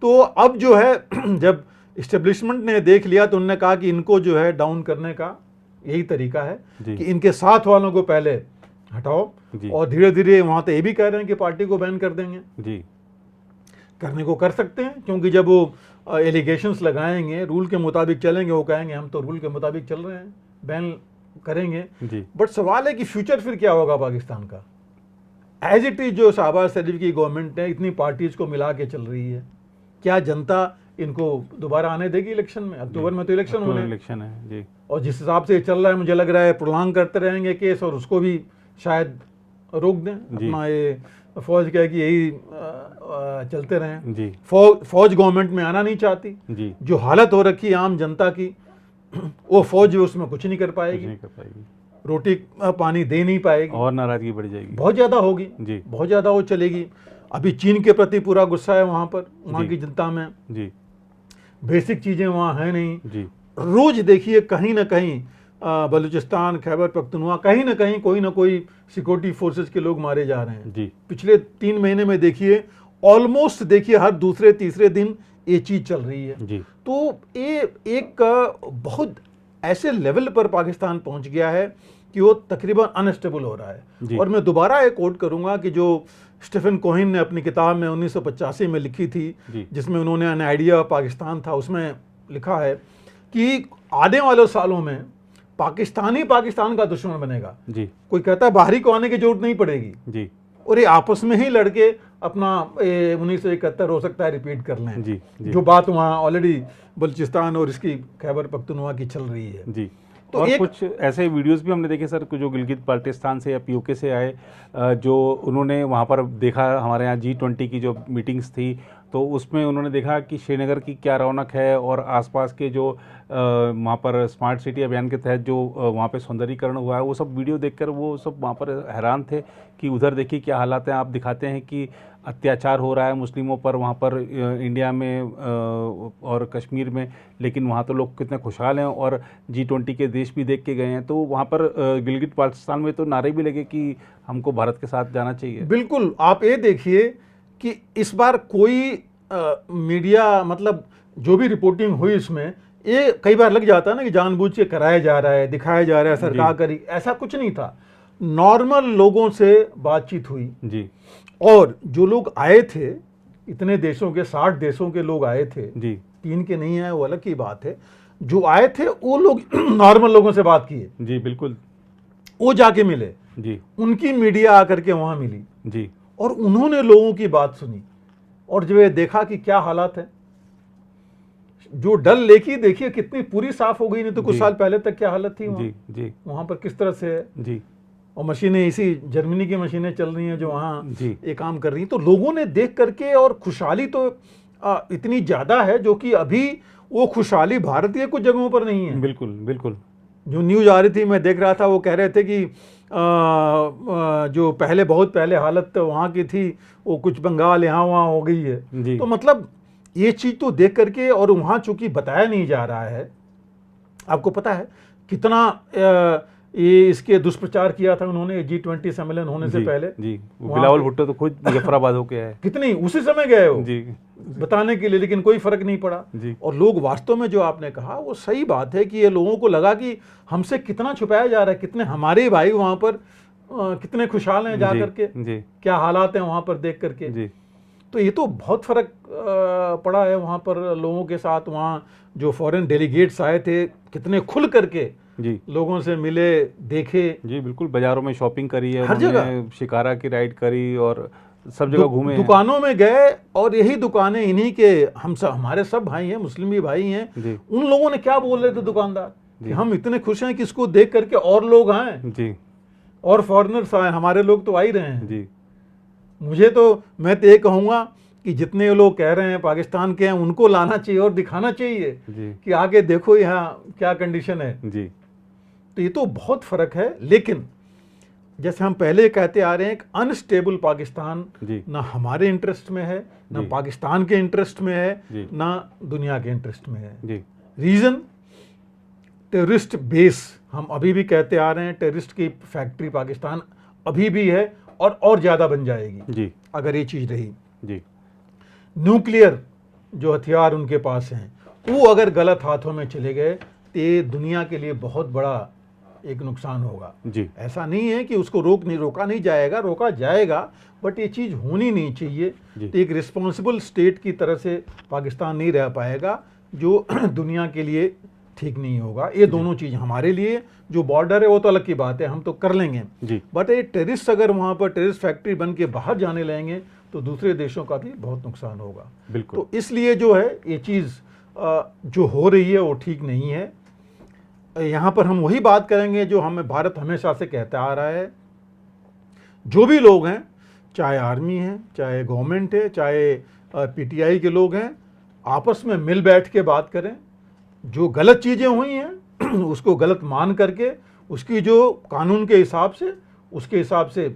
तो अब जो है जब इस्टेब्लिशमेंट ने देख लिया तो उन्होंने कहा कि इनको जो है डाउन करने का यही तरीका है कि इनके साथ वालों को पहले हटाओ, और धीरे धीरे वहाँ तो ये भी कह रहे हैं कि पार्टी को बैन कर देंगे जी। करने को कर सकते हैं, क्योंकि जब वो एलिगेशंस लगाएंगे, रूल के मुताबिक चलेंगे, वो कहेंगे हम तो रूल के मुताबिक चल रहे हैं, बैन करेंगे जी। बट सवाल है कि फ्यूचर फिर क्या होगा पाकिस्तान का। एज इट इज जो शहबाज शरीफ की गवर्नमेंट है इतनी पार्टीज को मिला के चल रही है, क्या जनता इनको दोबारा आने देगी इलेक्शन में? अक्टूबर में तो इलेक्शन है जी। और जिस हिसाब से चल रहा है मुझे लग रहा है प्रोलॉन्ग करते रहेंगे केस, और उसको भी शायद रोक दें। अपना ये फौज कहे कि यही चलते रहें जी। फौज गवर्नमेंट में आना नहीं चाहती जी। जो हालत हो रखी है आम जनता की, वो फौज उसमें कुछ नहीं कर पाएगी, रोटी पानी दे नहीं पाएगी, और नाराजगी बढ़ जाएगी, बहुत ज़्यादा होगी जी, बहुत ज़्यादा वो चलेगी। अभी चीन के प्रति पूरा गुस्सा है वहाँ पर, वहाँ की जनता में जी। बेसिक चीज़ें वहाँ हैं नहीं जी। रोज देखिए कहीं ना कहीं बलूचिस्तान, खैबर पख्तूनख्वा, कहीं ना कहीं कोई ना कोई सिक्योरिटी फोर्सेस के लोग मारे जा रहे हैं जी। पिछले 3 महीने में देखिए ऑलमोस्ट देखिए हर दूसरे तीसरे दिन ये चीज़ चल रही है जी। तो ये एक बहुत ऐसे लेवल पर पाकिस्तान पहुंच गया है कि वो तकरीबन अनस्टेबल हो रहा है। और मैं दोबारा एक कोट करूंगा कि जो स्टीफन कोहेन ने अपनी किताब में 1985 में लिखी थी, जिसमें उन्होंने एन आइडिया ऑफ पाकिस्तान था, उसमें लिखा है कि आने वाले सालों में पाकिस्तान ही पाकिस्तान का दुश्मन बनेगा जी। कोई कहता है बाहरी को आने की जरूरत नहीं पड़ेगी जी, और ये आपस में ही लड़के अपना 1971 हो सकता है रिपीट कर लें जी, जी। जो बात वहाँ ऑलरेडी बलूचिस्तान और इसकी खैबर पख्तूनख्वा की चल रही है जी। तो और कुछ ऐसे वीडियोस भी हमने देखे सर, जो गिलगित बाल्टिस्तान से या पीओके से आए, जो उन्होंने वहाँ पर देखा, हमारे यहाँ G20 की जो मीटिंग्स थी, तो उसमें उन्होंने देखा कि श्रीनगर की क्या रौनक है, और आसपास के जो वहाँ पर स्मार्ट सिटी अभियान के तहत जो वहाँ पे सौंदर्यीकरण हुआ है, वो सब वीडियो देखकर वो सब वहाँ पर हैरान थे कि उधर देखिए क्या हालात हैं। आप दिखाते हैं कि अत्याचार हो रहा है मुस्लिमों पर वहाँ पर इंडिया में और कश्मीर में, लेकिन वहाँ तो लोग कितने खुशहाल हैं, और G20 के देश भी देख के गए हैं। तो वहाँ पर गिलगित बाल्टिस्तान में तो नारे भी लगे कि हमको भारत के साथ जाना चाहिए। बिल्कुल, आप ये देखिए कि इस बार कोई मीडिया, मतलब जो भी रिपोर्टिंग हुई इसमें, ये कई बार लग जाता है ना कि जानबूझ के कराया जा रहा है, दिखाया जा रहा है, सरकार करी, ऐसा कुछ नहीं था। नॉर्मल लोगों से बातचीत हुई जी। और जो लोग आए थे, इतने देशों के 60 देशों के लोग आए थे जी, 3 के नहीं आए वो अलग की बात है। जो आए थे वो लोग नॉर्मल लोगों से बात किए जी, बिल्कुल, वो जाके मिले जी, उनकी मीडिया आकर के वहां मिली जी, और उन्होंने लोगों की बात सुनी, और जब ये देखा कि क्या हालात है, जो डल लेक ही देखिए कितनी पूरी साफ हो गई, नहीं तो कुछ साल पहले तक क्या हालत थी वहाँ जी, जी। वहां पर किस तरह से है जी। और मशीनें इसी जर्मनी की मशीनें चल रही हैं जो वहाँ ये काम कर रही हैं। तो लोगों ने देख करके, और खुशहाली तो इतनी ज़्यादा है जो कि अभी वो खुशहाली भारतीय कुछ जगहों पर नहीं है। बिल्कुल बिल्कुल। जो न्यूज़ आ रही थी मैं देख रहा था, वो कह रहे थे कि जो पहले बहुत पहले हालत वहाँ की थी वो कुछ बंगाल यहाँ वहाँ हो गई है। तो मतलब ये चीज़ तो देख करके, और वहाँ चूंकि बताया नहीं जा रहा है, आपको पता है कितना ये इसके दुष्प्रचार किया था उन्होंने G20 सम्मेलन होने से पहले। जी, बिलावल भुट्टो तो खुद मुजफ्फराबाद होके आए, कितनी उसी समय गए हो जी बताने के लिए, लेकिन कोई फर्क नहीं पड़ा जी। और लोग वास्तव में, जो आपने कहा वो सही बात है कि ये लोगों को लगा कि हमसे कितना छुपाया जा रहा है, कितने हमारे भाई वहां पर कितने खुशहाल हैं जा करके, क्या हालात हैं वहां पर देख करके जी। तो ये तो बहुत फर्क पड़ा है वहां पर लोगों के साथ। वहाँ जो फॉरेन डेलीगेट्स आए थे कितने खुल करके जी लोगों से मिले, देखे जी। बिल्कुल, बाजारों में शॉपिंग करी है, हर जगह शिकारा की राइड करी और सब जगह घूमे, दुकानों में गए, और यही दुकानें इन्हीं के, हम सब, हमारे सब भाई हैं, मुस्लिम भी भाई हैं। उन लोगों ने क्या बोल रहे थे दुकानदार कि हम इतने खुश हैं कि इसको देख करके और लोग आए जी, और फॉरेनर्स आए, हमारे लोग तो आ ही रहे हैं जी। मुझे तो, मैं तो ये कहूँगा कि जितने लोग कह रहे हैं पाकिस्तान के हैं, उनको लाना चाहिए और दिखाना चाहिए कि आगे देखो यहाँ क्या कंडीशन है जी। तो ये तो बहुत फर्क है। लेकिन जैसे हम पहले कहते आ रहे हैं, एक अनस्टेबल पाकिस्तान ना हमारे इंटरेस्ट में है, ना पाकिस्तान के इंटरेस्ट में है, ना दुनिया के इंटरेस्ट में है। रीजन, टेररिस्ट बेस, हम अभी भी कहते आ रहे हैं, टेररिस्ट की फैक्ट्री पाकिस्तान अभी भी है, और ज्यादा बन जाएगी जी अगर ये चीज रही जी। न्यूक्लियर जो हथियार उनके पास हैं, वो अगर गलत हाथों में चले गए तो ये दुनिया के लिए बहुत बड़ा एक नुकसान होगा जी। ऐसा नहीं है कि उसको रोका नहीं जाएगा, रोका जाएगा, बट ये चीज़ होनी नहीं चाहिए। तो एक रिस्पॉन्सिबल स्टेट की तरह से पाकिस्तान नहीं रह पाएगा, जो दुनिया के लिए ठीक नहीं होगा। ये दोनों चीज़ हमारे लिए, जो बॉर्डर है वो तो अलग की बात है, हम तो कर लेंगे जी, बट ये टेररिस्ट अगर वहाँ पर टेररिस्ट फैक्ट्री बन के बाहर जाने लगेंगे तो दूसरे देशों का भी बहुत नुकसान होगा। बिल्कुल। तो इसलिए जो है ये चीज़ जो हो रही है वो ठीक नहीं है। यहाँ पर हम वही बात करेंगे जो हमें भारत हमेशा से कहता आ रहा है, जो भी लोग हैं, चाहे आर्मी है, चाहे गवर्नमेंट है, चाहे पीटीआई के लोग हैं, आपस में मिल बैठ के बात करें। जो गलत चीज़ें हुई हैं उसको गलत मान करके उसकी जो कानून के हिसाब से, उसके हिसाब से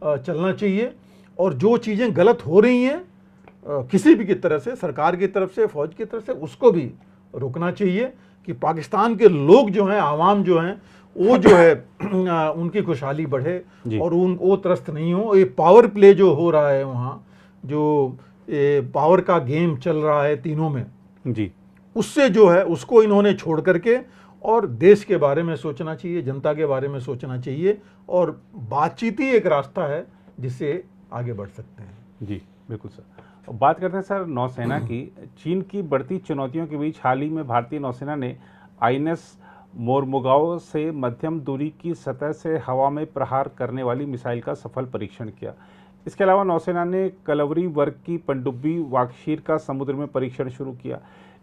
चलना चाहिए। और जो चीज़ें गलत हो रही हैं किसी भी की तरफ से, सरकार की तरफ से, फौज की तरफ से, उसको भी रोकना चाहिए कि पाकिस्तान के लोग जो हैं, आवाम जो हैं, वो जो है उनकी खुशहाली बढ़े और वो त्रस्त नहीं हो। ये पावर प्ले जो हो रहा है वहाँ, जो पावर का गेम चल रहा है तीनों में जी, उससे जो है उसको इन्होंने छोड़ करके और देश के बारे में सोचना चाहिए, जनता के बारे में सोचना चाहिए, और बातचीत ही एक रास्ता है जिससे आगे बढ़ सकते हैं जी। बिल्कुल सर। बात करते हैं सर नौसेना की। चीन की बढ़ती चुनौतियों के बीच हाल ही में भारतीय नौसेना ने INS मोरमुगाओ से मध्यम दूरी की सतह से हवा में प्रहार करने वाली मिसाइल का सफल परीक्षण किया। इसके अलावा नौसेना ने कलवरी वर्ग की पनडुब्बी वाकशीर का समुद्र में परीक्षण शुरू किया।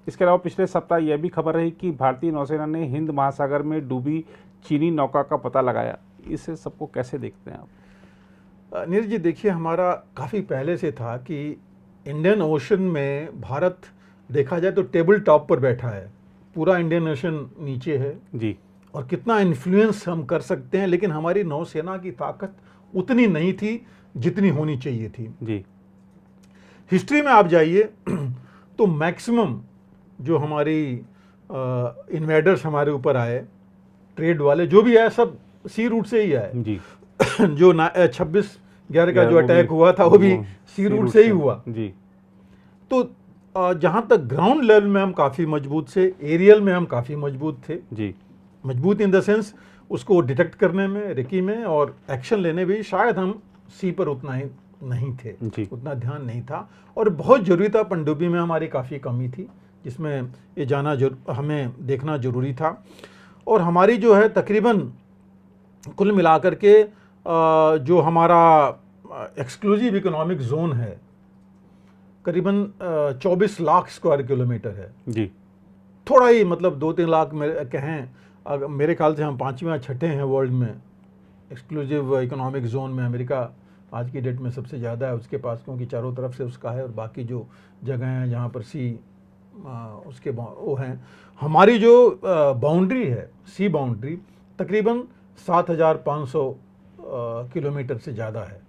इसके अलावा पिछले सप्ताह यह भी खबर रही कि भारतीय नौसेना ने हिंद महासागर में डूबी चीनी नौका का पता लगाया। इसे सबको कैसे देखते हैं आप? नीरज जी, देखिए, हमारा काफ़ी पहले से था कि इंडियन ओशन में भारत देखा जाए तो टेबल टॉप पर बैठा है, पूरा इंडियन ओशन नीचे है जी, और कितना इन्फ्लुएंस हम कर सकते हैं। लेकिन हमारी नौसेना की ताकत उतनी नहीं थी जितनी होनी चाहिए थी जी। हिस्ट्री में आप जाइए तो मैक्सिमम जो हमारी इन्वेडर्स हमारे ऊपर आए, ट्रेड वाले जो भी आए, सब सी रूट से ही आए जी। जो 26/11 का जो अटैक हुआ था वो भी सी रूट से ही हुआ जी। तो जहाँ तक ग्राउंड लेवल में हम काफ़ी मजबूत थे, एरियल में हम काफ़ी मजबूत थे जी। मजबूत इन द सेंस उसको डिटेक्ट करने में, रिकी में, और एक्शन लेने भी शायद हम सी पर उतना ही नहीं थे जी, उतना ध्यान नहीं था। और बहुत ज़रूरी था, पनडुब्बी में हमारी काफ़ी कमी थी, जिसमें ये जाना हमें देखना ज़रूरी था। और हमारी जो है तकरीबन कुल मिलाकर के जो हमारा एक्सक्लूसिव इकोनॉमिक जोन है करीबन 24 लाख स्क्वायर किलोमीटर है जी। थोड़ा ही, मतलब 2-3 लाख में कहें, अगर मेरे ख्याल से हम 5वें या 6ठे हैं वर्ल्ड में एक्सक्लूसिव इकोनॉमिक जोन में अमेरिका आज की डेट में सबसे ज़्यादा है उसके पास, क्योंकि चारों तरफ से उसका है, और बाकी जो जगह हैं जहाँ पर सी उसके वो हैं। हमारी जो बाउंड्री है, सी बाउंड्री तकरीबन 7,500 किलोमीटर से ज़्यादा है।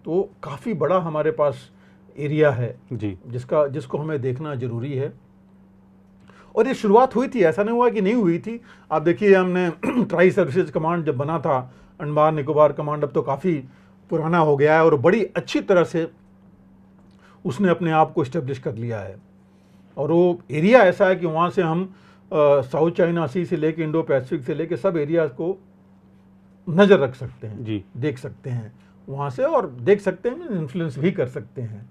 तो काफ़ी बड़ा हमारे पास एरिया है जी, जिसको हमें देखना ज़रूरी है। और ये शुरुआत हुई थी, ऐसा नहीं हुआ कि नहीं हुई थी। आप देखिए, हमने ट्राई सर्विसेज कमांड जब बना था, अंडमान निकोबार कमांड अब तो काफ़ी पुराना हो गया है और बड़ी अच्छी तरह से उसने अपने आप को इस्टेब्लिश कर लिया है। और वो एरिया ऐसा है कि वहाँ से हम साउथ चाइना सी से लेके इंडो पैसिफिक से लेके सब एरियाज को नज़र रख सकते हैं जी, देख सकते हैं वहाँ से, और देख सकते हैं, इन्फ्लुएंस भी कर सकते हैं।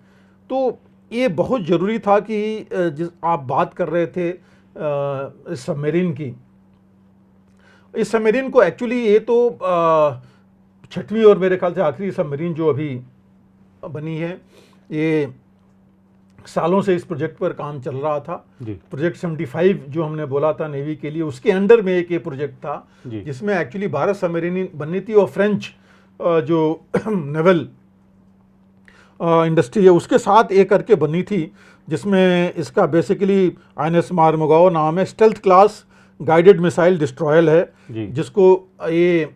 तो ये बहुत ज़रूरी था कि जिस आप बात कर रहे थे इस सबमरीन की, इस सबमरीन को एक्चुअली ये तो छठवीं और मेरे ख्याल से आखिरी सबमरीन जो अभी बनी है। ये सालों से इस प्रोजेक्ट पर काम चल रहा था। प्रोजेक्ट 75 जो हमने बोला था नेवी के लिए, उसके अंडर में एक ये प्रोजेक्ट था जिसमें एक्चुअली 12 सबमरीन बननी थी, और फ्रेंच जो नेवल इंडस्ट्री है उसके साथ एक करके बनी थी, जिसमें इसका बेसिकली INS मार्मुगाओ नाम है। स्टेल्थ क्लास गाइडेड मिसाइल डिस्ट्रॉयल है, जिसको ये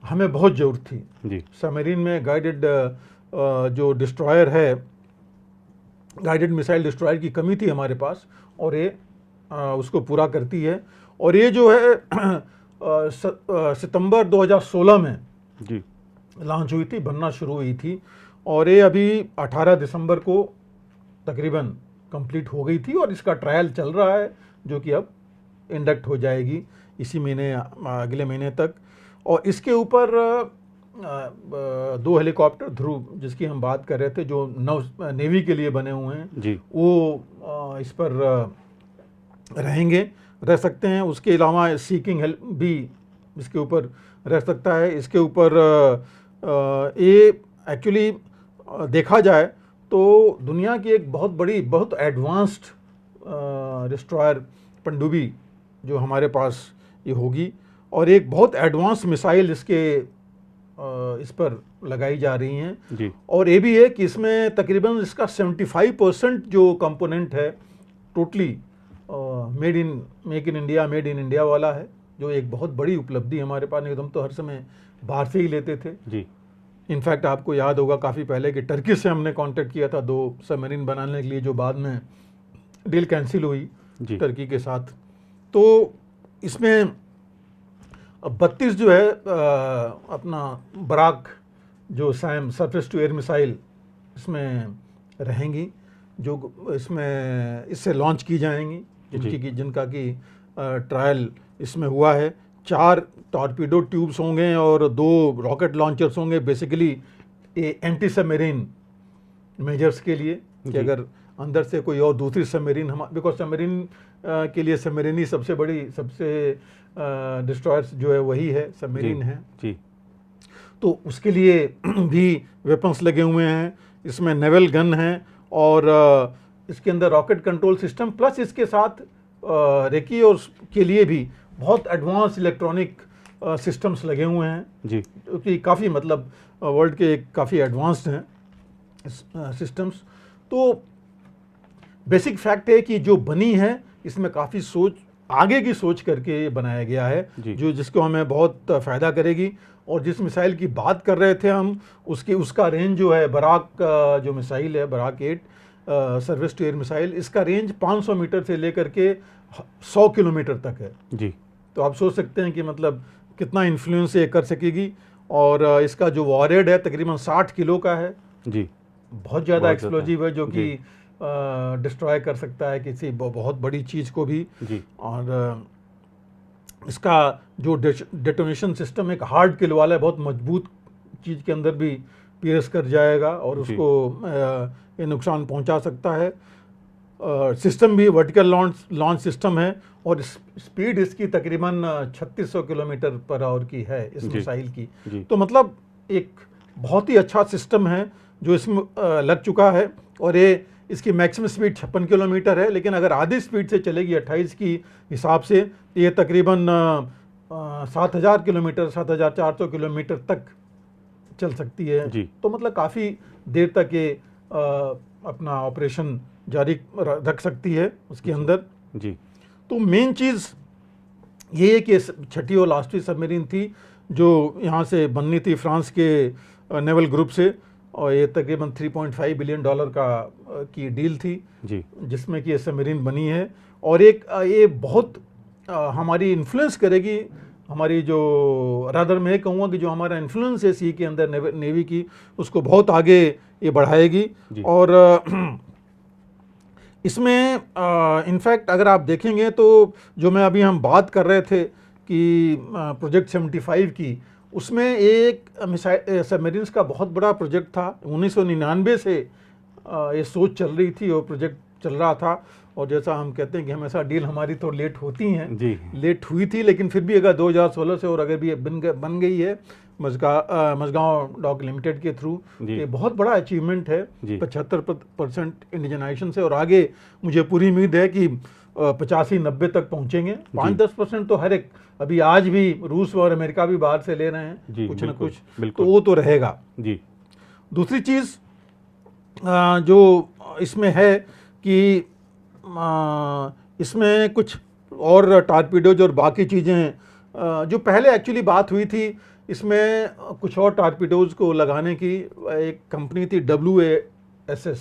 हमें बहुत ज़रूरत थी। सबमरीन में गाइडेड जो डिस्ट्रॉयर है, गाइडेड मिसाइल डिस्ट्रॉयर की कमी थी हमारे पास, और ये उसको पूरा करती है। और ये जो है सितंबर 2016 में लॉन्च हुई थी, बनना शुरू हुई थी, और ये अभी 18 दिसंबर को तकरीबन कंप्लीट हो गई थी, और इसका ट्रायल चल रहा है जो कि अब इंडक्ट हो जाएगी इसी महीने, अगले महीने तक। और इसके ऊपर 2 हेलीकॉप्टर ध्रुव जिसकी हम बात कर रहे थे, जो नेवी के लिए बने हुए हैं, वो इस पर रह सकते हैं। उसके अलावा सीकिंग हेल्प भी इसके ऊपर रह सकता है। इसके ऊपर ये एक्चुअली देखा जाए तो दुनिया की एक बहुत बड़ी, बहुत एडवांस्ड डिस्ट्रॉयर पनडुब्बी जो हमारे पास ये होगी, और एक बहुत एडवांस मिसाइल इस पर लगाई जा रही हैं। और ये भी है कि इसमें तकरीबन इसका 75% जो कंपोनेंट है टोटली मेक इन इंडिया वाला है, जो एक बहुत बड़ी उपलब्धि हमारे पास। नहीं तो हम तो हर समय बाहर से ही लेते थे। इनफैक्ट आपको याद होगा काफ़ी पहले कि टर्की से हमने कांटेक्ट किया था 2 सबमरीन बनाने के लिए, जो बाद में डील कैंसिल हुई टर्की के साथ। तो इसमें 32 जो है अपना बराक जो SAM surface to air missile इसमें रहेंगी, जो इससे लॉन्च की जाएंगी, जिनका कि ट्रायल इसमें हुआ है। 4 टॉर्पीडो ट्यूब्स होंगे और 2 रॉकेट लॉन्चर्स होंगे, बेसिकली एंटी सबमरीन मेजर्स के लिए, कि अगर अंदर से कोई और दूसरी सबमरीन बिकॉज सबमरीन के लिए सबमरीन ही सबसे बड़ी, सबसे डिस्ट्रॉयर्स जो है वही है, सबमरीन है। तो उसके लिए भी वेपन्स लगे हुए हैं। इसमें नेवल गन है, और इसके अंदर रॉकेट कंट्रोल सिस्टम, प्लस इसके साथ रेकी और के लिए भी बहुत एडवांस इलेक्ट्रॉनिक सिस्टम्स लगे हुए हैं, क्योंकि काफ़ी मतलब वर्ल्ड के काफ़ी एडवांस्ड हैं सिस्टम्स। तो बेसिक फैक्ट है कि जो बनी है इसमें काफ़ी आगे की सोच करके बनाया गया है, जिसको हमें बहुत फ़ायदा करेगी। और जिस मिसाइल की बात कर रहे थे हम, उसका रेंज जो है, बराक जो मिसाइल है, Barak 8 surface to air missile, इसका रेंज 500 मीटर से लेकर के 100 किलोमीटर तक है। तो आप सोच सकते हैं कि मतलब कितना इन्फ्लुएंस ये कर सकेगी। और इसका जो वॉरहेड है तकरीबन 60 किलो का है, बहुत ज़्यादा एक्सप्लोजिव है, जो कि डिस्ट्रॉय कर सकता है किसी बहुत बड़ी चीज़ को भी। और इसका जो डेटोनेशन सिस्टम एक हार्ड किल वाला है, बहुत मजबूत चीज़ के अंदर भी पियर्स कर जाएगा और उसको ये नुकसान पहुंचा सकता है। सिस्टम भी वर्टिकल लॉन्च सिस्टम है, और स्पीड इसकी तकरीबन 3600 किलोमीटर पर आवर की है इस मिसाइल की। तो मतलब एक बहुत ही अच्छा सिस्टम है जो इसमें लग चुका है। और ये इसकी मैक्सिमम स्पीड 56 किलोमीटर है, लेकिन अगर आधी स्पीड से चलेगी 28 की हिसाब से, ये तकरीबन 7,000 किलोमीटर 7,400 किलोमीटर तक चल सकती है जी। तो मतलब काफ़ी देर तक ये अपना ऑपरेशन जारी रख सकती है उसके अंदर जी। तो मेन चीज़ ये है कि छठी और लास्टवी सबमरीन थी जो यहाँ से बननी थी फ्रांस के नेवल ग्रुप से और ये तकरीबन $3.5 बिलियन की डील थी जी, जिसमें कि ये सबमरीन बनी है और एक ये बहुत हमारी इन्फ्लुएंस करेगी हमारी जो रादर मैं कहूँगा कि जो हमारा इन्फ्लुएंस है सी के अंदर नेवी की उसको बहुत आगे ये बढ़ाएगी और इसमें इनफैक्ट अगर आप देखेंगे तो जो मैं अभी हम बात कर रहे थे कि प्रोजेक्ट 75 की उसमें एक सबमरीन्स का बहुत बड़ा प्रोजेक्ट था 1999 से ये सोच चल रही थी और प्रोजेक्ट चल रहा था और जैसा हम कहते हैं कि हमेशा डील हमारी तो लेट होती हैं जी, लेट हुई थी लेकिन फिर भी अगर 2016 से और अगर भी बन गई है मझगांव डॉक लिमिटेड के थ्रू ये बहुत बड़ा अचीवमेंट है 75% इंडिजनाइजेशन से और आगे मुझे पूरी उम्मीद है कि 85-90 तक पहुंचेंगे 5-10% तो हर एक अभी आज भी रूस और अमेरिका भी बाहर से ले रहे हैं कुछ ना कुछ तो वो तो रहेगा जी। दूसरी चीज़ जो इसमें है कि इसमें कुछ और टारपीडोज और बाकी चीज़ें जो पहले एक्चुअली बात हुई थी इसमें कुछ और टारपीडोज को लगाने की एक कंपनी थी WASS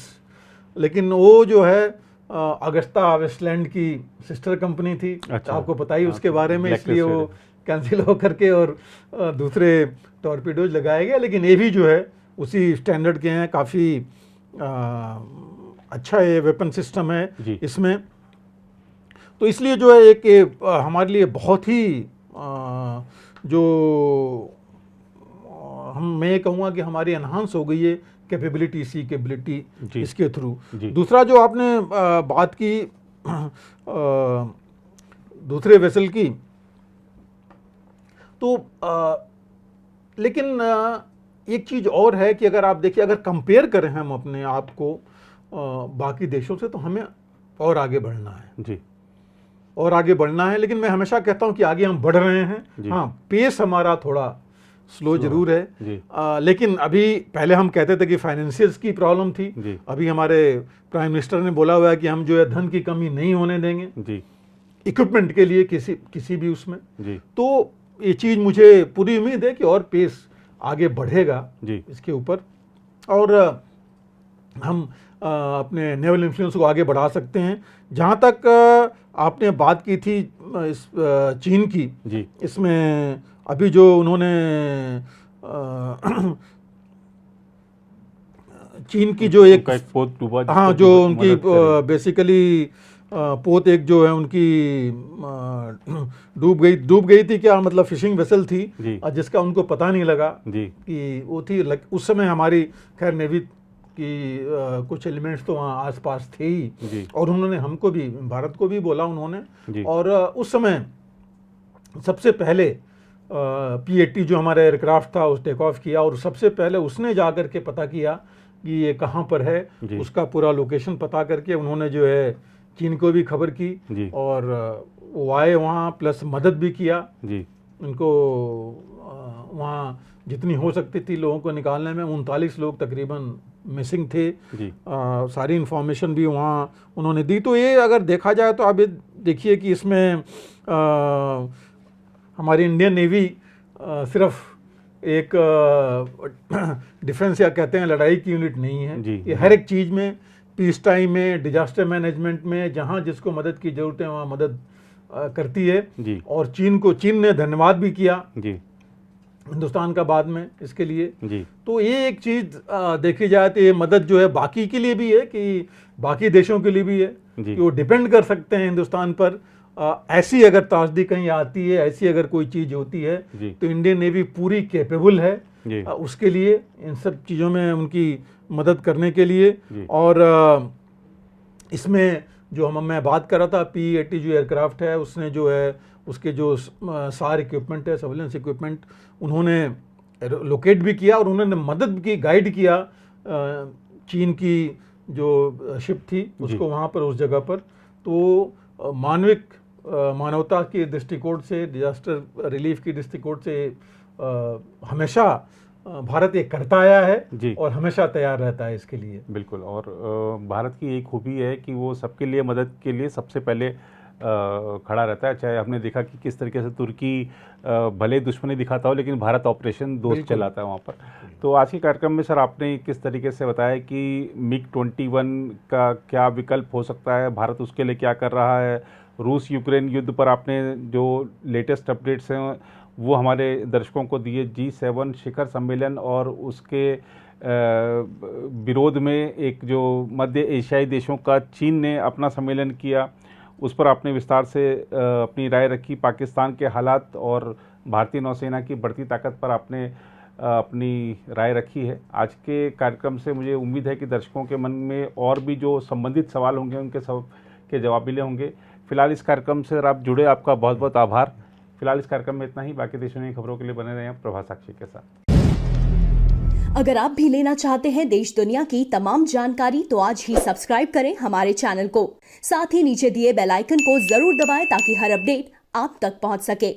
लेकिन वो जो है अगस्ता वेस्टलैंड की सिस्टर कंपनी थी। अच्छा, आपको पता ही उसके बारे में इसलिए वो कैंसिल हो करके और दूसरे टॉर्पीडोज लगाए गए लेकिन ये भी जो है उसी स्टैंडर्ड के हैं काफ़ी अच्छा ये वेपन सिस्टम है इसमें तो इसलिए जो है एक हमारे लिए बहुत ही जो मैं कहूँगा कि हमारी एनहांस हो गई है कैपेबिलिटी सी कैपेबिलिटी इसके थ्रू। दूसरा जो आपने बात की दूसरे वेसल की तो लेकिन एक चीज़ और है कि अगर आप देखिए अगर कंपेयर करें हम अपने आप को बाकी देशों से तो हमें और आगे बढ़ना है जी और आगे बढ़ना है लेकिन मैं हमेशा कहता हूं कि आगे हम बढ़ रहे हैं। हाँ पेस हमारा थोड़ा स्लो जरूर है लेकिन अभी पहले हम कहते थे कि फाइनेंशियल्स की प्रॉब्लम थी अभी हमारे प्राइम मिनिस्टर ने बोला हुआ है कि हम जो है धन की कमी नहीं होने देंगे इक्विपमेंट के लिए किसी भी उसमें तो ये चीज़ मुझे पूरी उम्मीद है कि और पेस आगे बढ़ेगा इसके ऊपर और हम अपने नेवल इन्फ्लुएंस को आगे बढ़ा सकते हैं। जहाँ तक आपने बात की थी इस चीन की इसमें अभी जो उन्होंने चीन की जो एक पोत डूबा हाँ जो उनकी बेसिकली पोत एक जो है उनकी डूब गई थी क्या मतलब फिशिंग वेसल थी जिसका उनको पता नहीं लगा कि वो थी उस समय हमारी खैर नेवी कि कुछ एलिमेंट्स तो वहाँ आसपास थे ही और उन्होंने हमको भी भारत को भी बोला उन्होंने और उस समय सबसे पहले P-80 जो हमारा एयरक्राफ्ट था उस टेक ऑफ किया और सबसे पहले उसने जा कर के पता किया कि ये कहाँ पर है उसका पूरा लोकेशन पता करके उन्होंने जो है चीन को भी खबर की और वो आए वहाँ प्लस मदद भी किया उनको वहाँ जितनी हो सकती थी लोगों को निकालने में 39 लोग तकरीबन मिसिंग थे सारी इन्फॉर्मेशन भी वहाँ उन्होंने दी। तो ये अगर देखा जाए तो आप ये देखिए कि इसमें हमारी इंडियन नेवी सिर्फ एक डिफेंस या कहते हैं लड़ाई की यूनिट नहीं है ये हर एक चीज़ में पीस टाइम में डिजास्टर मैनेजमेंट में जहाँ जिसको मदद की ज़रूरत है वहाँ मदद करती है और चीन ने धन्यवाद भी किया हिंदुस्तान का बाद में इसके लिए तो ये एक चीज़ देखी जाए तो ये मदद जो है बाकी के लिए भी है कि बाकी देशों के लिए भी है कि वो डिपेंड कर सकते हैं हिंदुस्तान पर। ऐसी अगर त्रासदी कहीं आती है ऐसी अगर कोई चीज़ होती है तो इंडियन नेवी पूरी कैपेबल है उसके लिए इन सब चीज़ों में उनकी मदद करने के लिए। और इसमें जो मैं बात कर रहा था P-80 जो एयरक्राफ्ट है उसने जो है उसके जो सारे इक्विपमेंट है सर्वेलेंस इक्विपमेंट उन्होंने लोकेट भी किया और उन्होंने मदद की गाइड किया चीन की जो शिप थी उसको वहाँ पर उस जगह पर। तो मानविक मानवता के दृष्टिकोण से, डिजास्टर रिलीफ की दृष्टिकोण से हमेशा भारत ये करता आया है और हमेशा तैयार रहता है इसके लिए। बिल्कुल। और भारत की एक खूबी है कि वो सबके लिए मदद के लिए सबसे पहले खड़ा रहता है। चाहे हमने देखा कि किस तरीके से तुर्की भले दुश्मनी दिखाता हो लेकिन भारत ऑपरेशन दोस्त चलाता है वहाँ पर। तो आज के कार्यक्रम में सर आपने किस तरीके से बताया कि MiG-21 का क्या विकल्प हो सकता है, भारत उसके लिए क्या कर रहा है, रूस यूक्रेन युद्ध पर आपने जो लेटेस्ट अपडेट्स हैं वो हमारे दर्शकों को दिए, G7 शिखर सम्मेलन और उसके विरोध में एक जो मध्य एशियाई देशों का चीन ने अपना सम्मेलन किया, उस पर आपने विस्तार से अपनी राय रखी। पाकिस्तान के हालात और भारतीय नौसेना की बढ़ती ताकत पर आपने अपनी राय रखी है। आज के कार्यक्रम से मुझे उम्मीद है कि दर्शकों के मन में और भी जो संबंधित सवाल होंगे उनके सब के जवाब मिले होंगे। फिलहाल इस कार्यक्रम से आप जुड़े, आपका बहुत बहुत आभार। फिलहाल इस कार्यक्रम में इतना ही। बाकी देशों की खबरों के लिए बने रहें प्रभा साक्षी के साथ। अगर आप भी लेना चाहते हैं देश दुनिया की तमाम जानकारी तो आज ही सब्सक्राइब करें हमारे चैनल को। साथ ही नीचे दिए बेल आइकन को जरूर दबाएं ताकि हर अपडेट आप तक पहुंच सके।